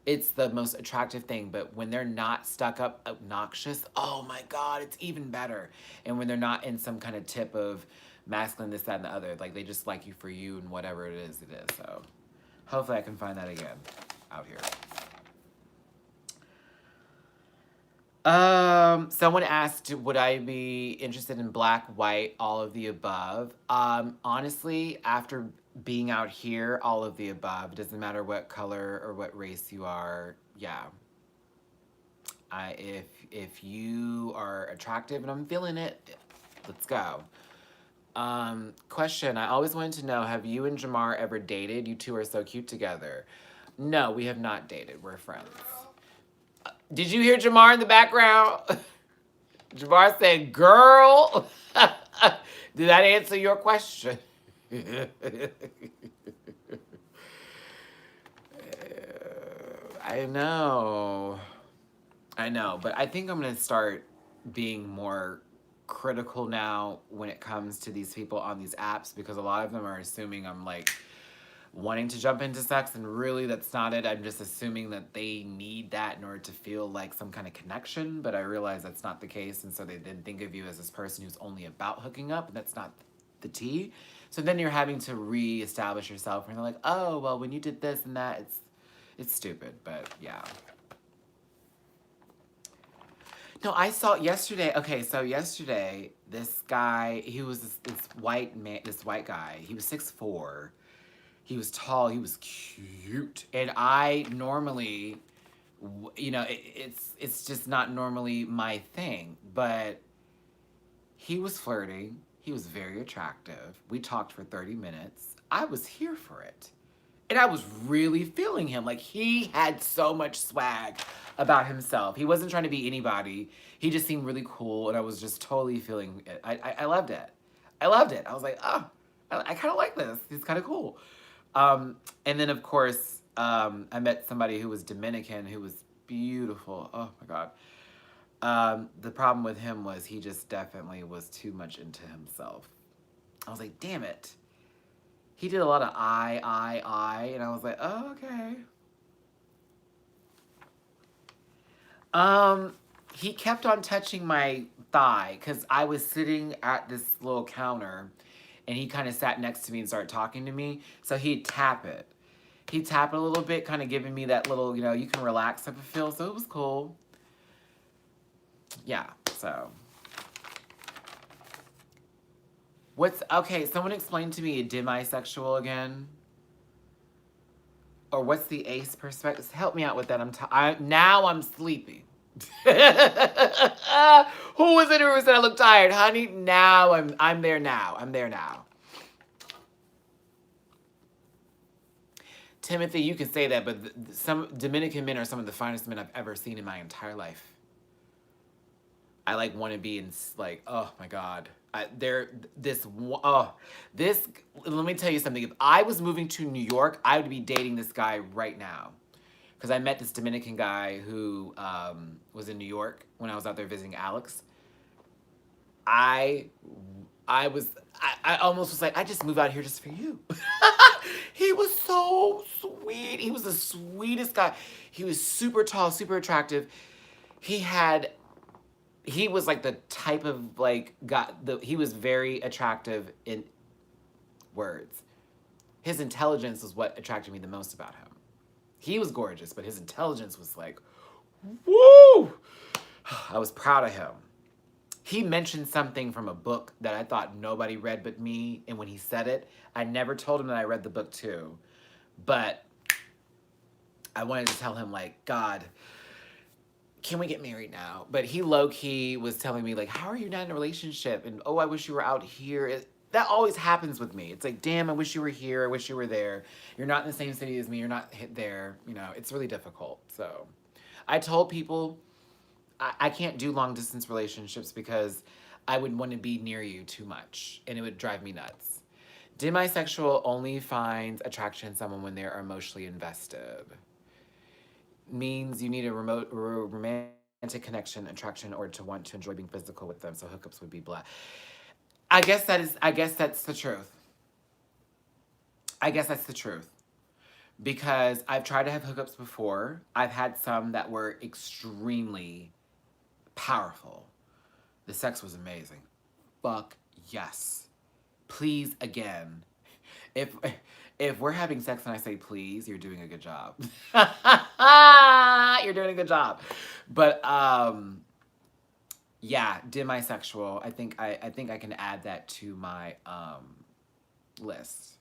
It's the most attractive thing, but when they're not stuck up, obnoxious, oh my God, it's even better. And when they're not in some kind of tip of masculine, this, that, and the other, like they just like you for you and whatever it is, it is. So hopefully I can find that again out here. Someone asked, would I be interested in black, white, all of the above? Honestly, after being out here, all of the above. It doesn't matter what color or what race you are. Yeah. If you are attractive and I'm feeling it, let's go. Question, I always wanted to know, have you and Jamar ever dated? You two are so cute together. No, we have not dated. We're friends. Did you hear Jamar in the background? Jamar said, girl. Did that answer your question? I know. I know, but I think I'm going to start being more critical now when it comes to these people on these apps, because a lot of them are assuming I'm like wanting to jump into sex, and really that's not it. I'm just assuming that they need that in order to feel like some kind of connection, but I realize that's not the case, and so they then think of you as this person who's only about hooking up, and that's not the tea. So then you're having to re-establish yourself, and they're like, oh, well, when you did this and that, it's stupid, but yeah. No, I saw yesterday. Okay, so yesterday, this guy, he was this white man, this white guy. He was 6'4". He was tall. He was cute. And I normally, you know, it's just not normally my thing. But he was flirting. He was very attractive. We talked for 30 minutes. I was here for it. And I was really feeling him. Like, he had so much swag about himself. He wasn't trying to be anybody. He just seemed really cool, and I was just totally feeling it. I loved it. I loved it. I was like, oh, I kind of like this. He's kind of cool. And then, of course, I met somebody who was Dominican, who was beautiful. Oh, my God. The problem with him was he just definitely was too much into himself. I was like, damn it. He did a lot of I, and I was like, oh, okay. He kept on touching my thigh because I was sitting at this little counter, and he kind of sat next to me and started talking to me. So he'd tap it. He'd tap it a little bit, kind of giving me that little, you know, you can relax type of feel. So it was cool. Yeah, so. Okay, someone explain to me a demisexual again. Or what's the ace perspective? Help me out with that. Now I'm sleepy. Who was it who said I look tired? Honey, now I'm there now. I'm there now. Timothy, you can say that, but some Dominican men are some of the finest men I've ever seen in my entire life. I like want to be in, like, oh my God. Let me tell you something. If I was moving to New York, I would be dating this guy right now. Because I met this Dominican guy who was in New York when I was out there visiting Alex. I almost was like, I just moved out here just for you. He was so sweet. He was the sweetest guy. He was super tall, super attractive. He was like the type of like he was very attractive in words. His intelligence was what attracted me the most about him. He was gorgeous, but his intelligence was like, woo! I was proud of him. He mentioned something from a book that I thought nobody read but me, and when he said it, I never told him that I read the book too. But I wanted to tell him, like, God, can we get married now? But he low-key was telling me, like, how are you not in a relationship? And, oh, I wish you were out here. That always happens with me. It's like, damn, I wish you were here. I wish you were there. You're not in the same city as me. You're not there. You know, it's really difficult. So I told people I can't do long-distance relationships because I would want to be near you too much, and it would drive me nuts. Demisexual only finds attraction in someone when they're emotionally invested. Means you need a romantic connection, attraction, or to want to enjoy being physical with them, so hookups would be blah. I guess that's the truth. I guess that's the truth. Because I've tried to have hookups before. I've had some that were extremely powerful. The sex was amazing. Fuck yes. Please again. If if we're having sex and I say please, you're doing a good job. You're doing a good job. But yeah, demisexual. I think I can add that to my list.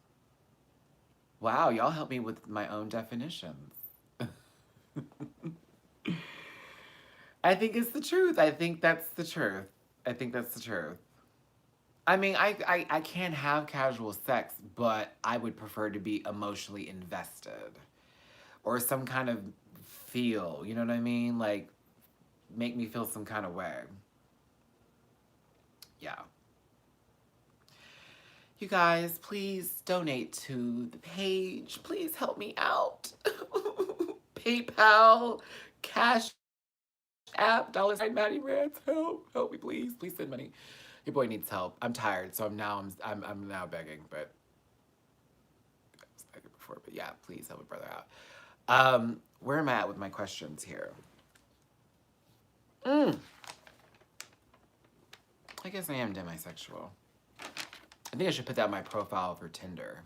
Wow, y'all help me with my own definitions. I think it's the truth. I think that's the truth. I think that's the truth. I mean, I can have casual sex, but I would prefer to be emotionally invested or some kind of feel. You know what I mean? Like, make me feel some kind of way. Yeah. You guys, please donate to the page. Please help me out. PayPal, Cash App, $, Matty Rants. Help me, please. Please send money. Your boy needs help. I'm tired, so I'm now begging, but I was begging before. But yeah, please help a brother out. Where am I at with my questions here? I guess I am demisexual. I think I should put that in my profile for Tinder.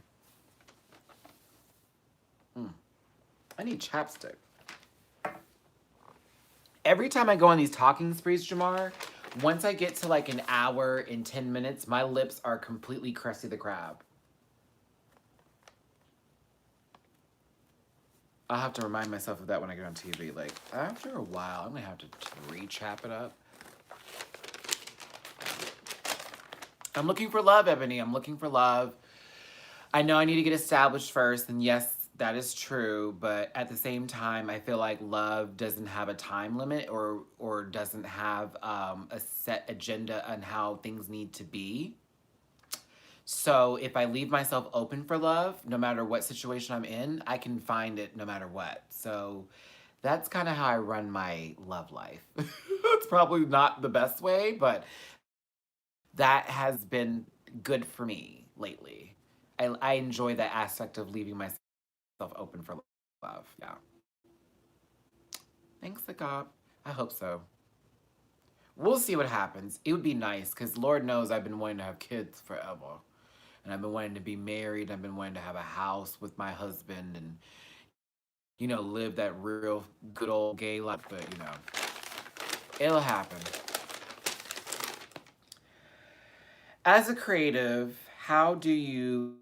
I need chapstick. Every time I go on these talking sprees, Jamar, once I get to like an hour and 10 minutes, my lips are completely Krusty the Krab. I'll have to remind myself of that when I get on TV. Like, after a while, I'm going to have to re-chap it up. I'm looking for love, Ebony. I'm looking for love. I know I need to get established first, and yes, that is true, but at the same time, I feel like love doesn't have a time limit or doesn't have a set agenda on how things need to be. So if I leave myself open for love, no matter what situation I'm in, I can find it no matter what. So that's kind of how I run my love life. It's probably not the best way, but that has been good for me lately. I enjoy that aspect of leaving myself open for love. Yeah. Thanks, Agop. I hope so. We'll see what happens. It would be nice because Lord knows I've been wanting to have kids forever. And I've been wanting to be married. I've been wanting to have a house with my husband and, you know, live that real good old gay life. But, you know, it'll happen. As a creative, how do you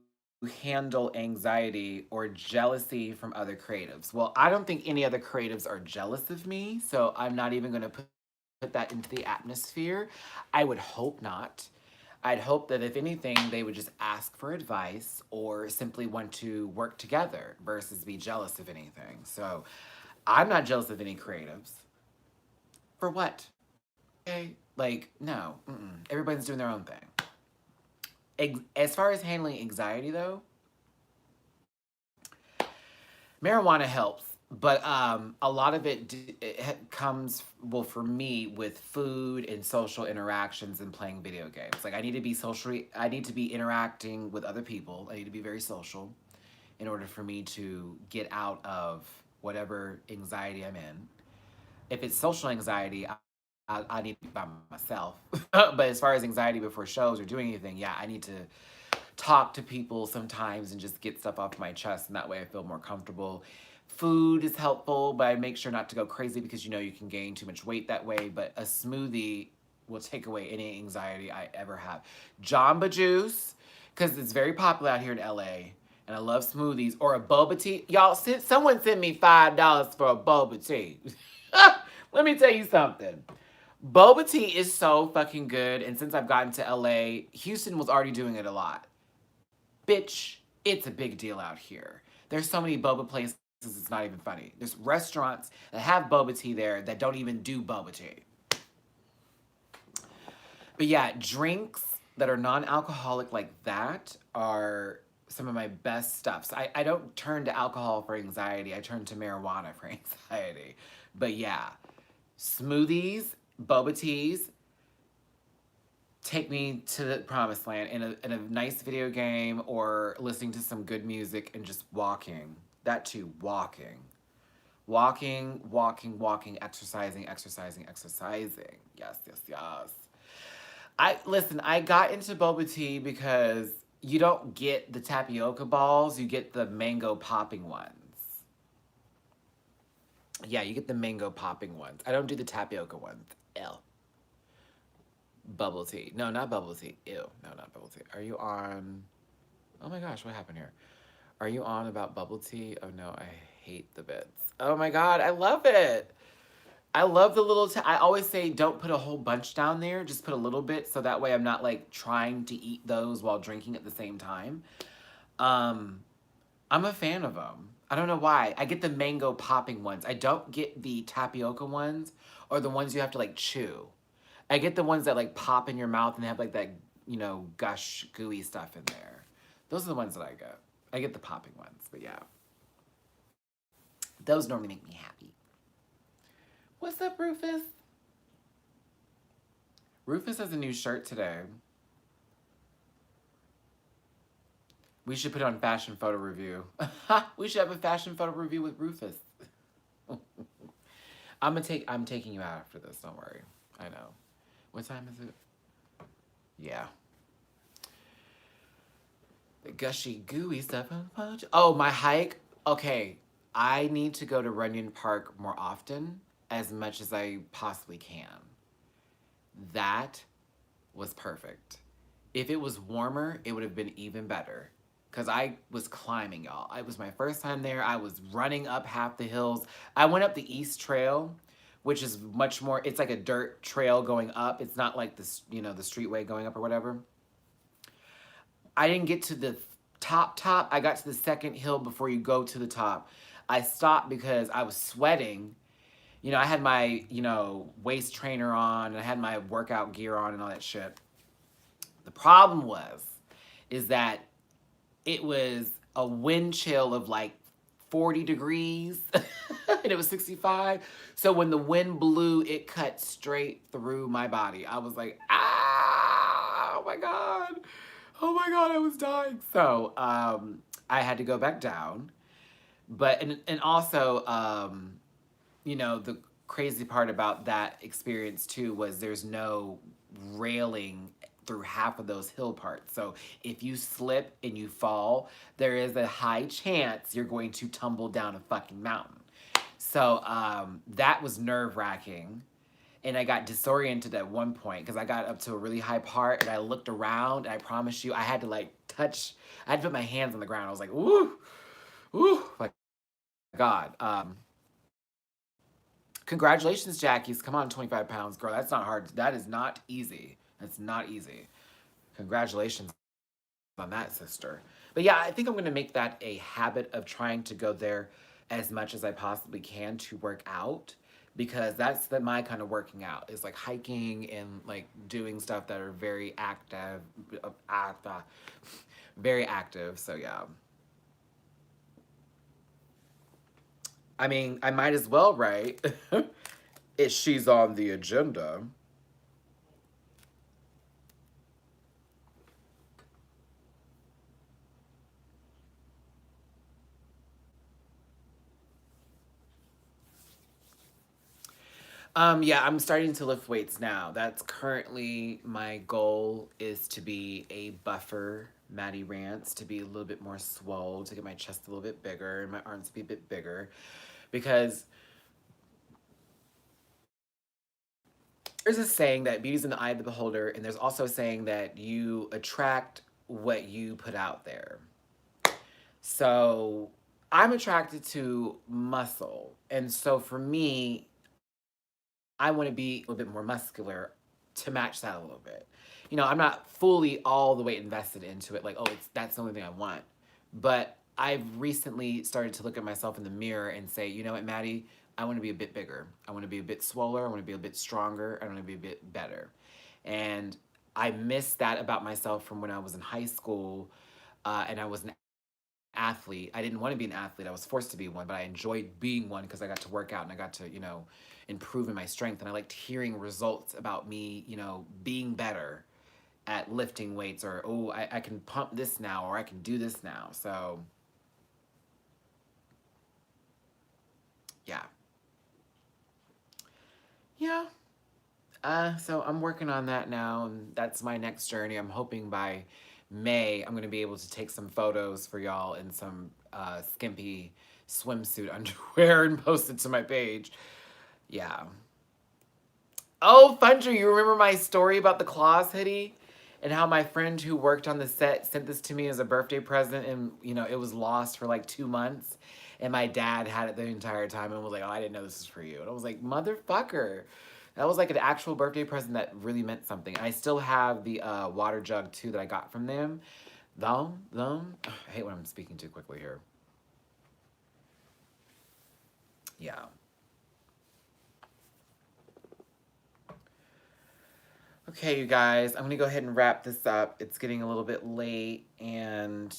handle anxiety or jealousy from other creatives? Well, I don't think any other creatives are jealous of me, so I'm not even going to put that into the atmosphere. I would hope not. I'd hope that if anything, they would just ask for advice or simply want to work together versus be jealous of anything. So I'm not jealous of any creatives. For what? Okay, like, no. Everybody's doing their own thing. As far as handling anxiety, though, marijuana helps, but a lot of it comes, well, for me, with food and social interactions and playing video games. Like, I need to be interacting with other people. I need to be very social in order for me to get out of whatever anxiety I'm in. If it's social anxiety, I need to be by myself. But as far as anxiety before shows or doing anything, yeah, I need to talk to people sometimes and just get stuff off my chest, and that way I feel more comfortable. Food is helpful, but I make sure not to go crazy because, you know, you can gain too much weight that way. But a smoothie will take away any anxiety I ever have. Jamba Juice, because it's very popular out here in LA, and I love smoothies. Or a boba tea. Y'all, someone sent me $5 for a boba tea. Let me tell you something. Boba tea is so fucking good, and since I've gotten to LA, Houston was already doing it a lot. Bitch, it's a big deal out here. There's so many boba places, it's not even funny. There's restaurants that have boba tea there that don't even do boba tea. But yeah, drinks that are non-alcoholic like that are some of my best stuff. So I don't turn to alcohol for anxiety. I turn to marijuana for anxiety. But yeah, smoothies, boba teas, take me to the promised land in a nice video game or listening to some good music and just walking. That too, walking. Walking, walking, walking, exercising, exercising, exercising. Yes, yes, yes. I got into boba tea because you don't get the tapioca balls, you get the mango popping ones. Yeah, you get the mango popping ones. I don't do the tapioca ones. Ew. Bubble tea. No, not bubble tea. Ew. No, not bubble tea. Are you on? Oh my gosh, what happened here? Are you on about bubble tea? Oh no, I hate the bits. Oh my god, I love it. I love the little. I always say don't put a whole bunch down there. Just put a little bit, so that way I'm not like trying to eat those while drinking at the same time. Um, I'm a fan of them. I don't know why. I get the mango popping ones. I don't get the tapioca ones or the ones you have to like chew. I get the ones that like pop in your mouth and have like that, gush gooey stuff in there. Those are the ones that I get. I get the popping ones, but yeah. Those normally make me happy. What's up, Rufus? Rufus has a new shirt today. We should put on fashion photo review. We should have a fashion photo review with Rufus. I'm taking you out after this, don't worry. I know. What time is it? Yeah. The gushy, gooey stuff. Oh, my hike? Okay. I need to go to Runyon Park more often, as much as I possibly can. That was perfect. If it was warmer, it would have been even better. Because I was climbing, y'all. It was my first time there. I was running up half the hills. I went up the East Trail, which is much more, it's like a dirt trail going up. It's not like this, the streetway going up or whatever. I didn't get to the top. I got to the second hill before you go to the top. I stopped because I was sweating. I had my, waist trainer on, and I had my workout gear on and all that shit. The problem is that it was a wind chill of like 40 degrees and it was 65. So when the wind blew, it cut straight through my body. I was like, ah, oh my God. Oh my God, I was dying. So I had to go back down. But, and also, the crazy part about that experience too was there's no railing through half of those hill parts. So if you slip and you fall, there is a high chance you're going to tumble down a fucking mountain. So that was nerve-wracking. And I got disoriented at one point because I got up to a really high part and I looked around, and I promise you, I had to I had to put my hands on the ground. I was like, ooh, ooh, like, God. Congratulations, Jackie's. Come on, 25 pounds, girl. That's not hard. That is not easy. That's not easy. Congratulations on that, sister. But yeah, I think I'm going to make that a habit of trying to go there as much as I possibly can to work out, because that's my kind of working out is like hiking and like doing stuff that are very active, very active. So yeah. I mean, I might as well, right? If she's on the agenda. Yeah, I'm starting to lift weights now. That's currently my goal, is to be a buffer Matty Rants, to be a little bit more swole, to get my chest a little bit bigger and my arms to be a bit bigger. Because there's a saying that beauty's in the eye of the beholder, and there's also a saying that you attract what you put out there. So I'm attracted to muscle. And so for me, I want to be a little bit more muscular to match that a little bit. I'm not fully all the way invested into it. Like, oh, that's the only thing I want. But I've recently started to look at myself in the mirror and say, you know what, Maddie, I want to be a bit bigger. I want to be a bit swoller. I want to be a bit stronger. I want to be a bit better. And I miss that about myself from when I was in high school and I was an athlete. I didn't want to be an athlete. I was forced to be one, but I enjoyed being one because I got to work out and I got to, improve in my strength. And I liked hearing results about me, being better. at lifting weights, or, oh, I can pump this now, or I can do this now. So, yeah. Yeah. So I'm working on that now, and that's my next journey. I'm hoping by May I'm gonna be able to take some photos for y'all in some skimpy swimsuit underwear and post it to my page. Yeah. Oh, Fundry, you remember my story about the claws hoodie? And how my friend who worked on the set sent this to me as a birthday present, and it was lost for like 2 months. And my dad had it the entire time and was like, "Oh, I didn't know this was for you." And I was like, "Motherfucker." That was like an actual birthday present that really meant something. I still have the water jug too that I got from them. I hate when I'm speaking too quickly here. Yeah. Okay, you guys, I'm going to go ahead and wrap this up. It's getting a little bit late, and,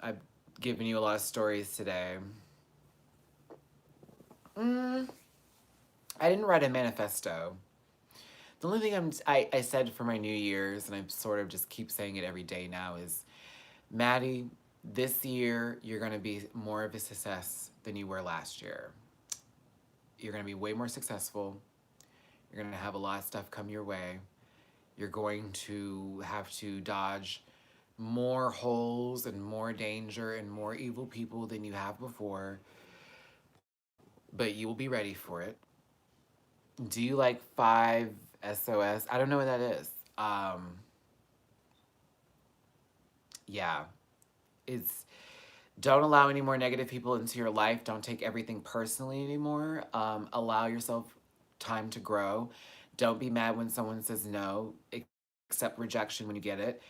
I've given you a lot of stories today. I didn't write a manifesto. The only thing I said for my New Year's, and I sort of just keep saying it every day now, is, Maddie, this year you're going to be more of a success than you were last year. You're going to be way more successful. You're going to have a lot of stuff come your way. You're going to have to dodge more holes and more danger and more evil people than you have before. But you will be ready for it. Do you like 5 SOS? I don't know what that is. Yeah. It's don't allow any more negative people into your life. Don't take everything personally anymore. Allow yourself time to grow. Don't be mad when someone says no. Accept rejection when you get it.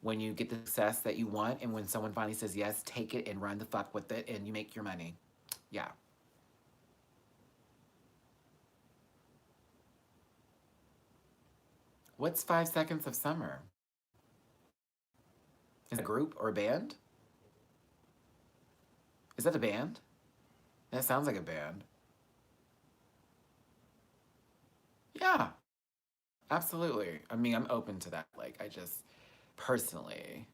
When you get the success that you want, and when someone finally says yes, take it and run the fuck with it, and you make your money. Yeah. What's 5 Seconds of Summer? Is it a group or a band? Is that a band? That sounds like a band. Yeah, absolutely. I mean, I'm open to that. Like, I just personally,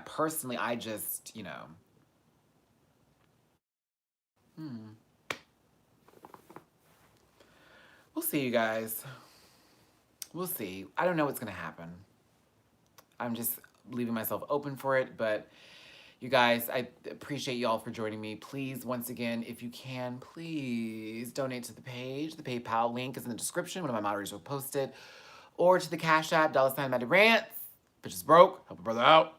personally, I just, hmm. We'll see, you guys. We'll see. I don't know what's gonna happen. I'm just leaving myself open for it, but you guys, I appreciate y'all for joining me. Please, once again, if you can, please donate to the page. The PayPal link is in the description. One of my moderators will post it. Or to the Cash App, $Matty Rants. Bitch is broke. Help a brother out.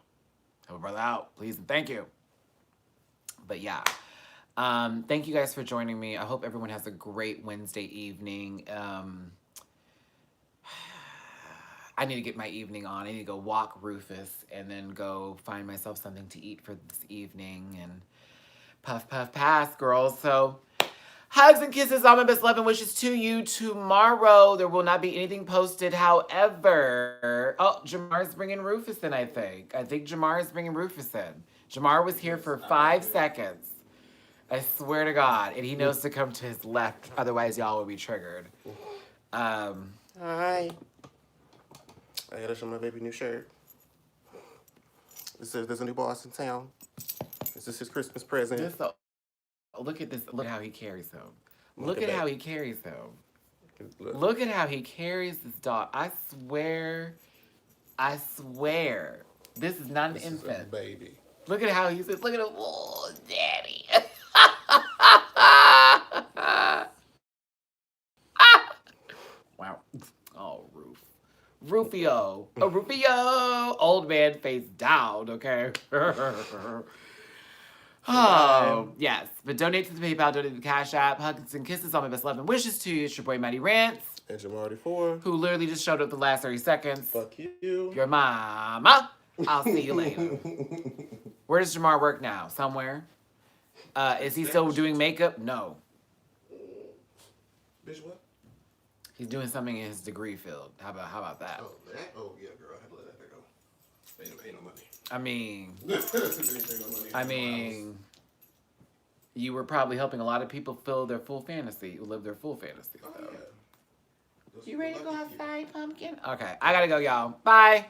Help a brother out. Please and thank you. But yeah. Thank you guys for joining me. I hope everyone has a great Wednesday evening. I need to get my evening on. I need to go walk Rufus and then go find myself something to eat for this evening and puff, puff, pass, girls. So hugs and kisses, all my best love and wishes to you. Tomorrow, there will not be anything posted. However, Jamar's bringing Rufus in, I think. I think Jamar is bringing Rufus in. Jamar was here for 5 seconds. I swear to God. And he knows to come to his left. Otherwise, y'all will be triggered. Hi. I gotta show my baby new shirt. It says there's a new boss in town. This is his Christmas present. Look at this. Look at how he carries him. Look at how he carries him. Look at how he carries this dog. I swear. This is not an infant. Is a baby. Look at how he says, look at him. Oh, daddy. Wow. Oh, Rufio. Oh, Rufio. Old man face down, okay? Oh, yes. But donate to the PayPal, donate to the Cash App. Hugs and kisses, all my best love and wishes to you. It's your boy, Matty Rants. And Jamar4. Who literally just showed up the last 30 seconds. Fuck you. Your mama. I'll see you later. Where does Jamar work now? Somewhere? Is he still doing makeup? No. Bitch, what? He's doing something in his degree field. How about that? Oh, that? Oh, yeah, girl. I had to let that go. Ain't no money. I mean, you were probably helping a lot of people live their full fantasy. So. Oh, yeah. You ready to go lucky few. outside, pumpkin? Okay, I gotta go, y'all. Bye.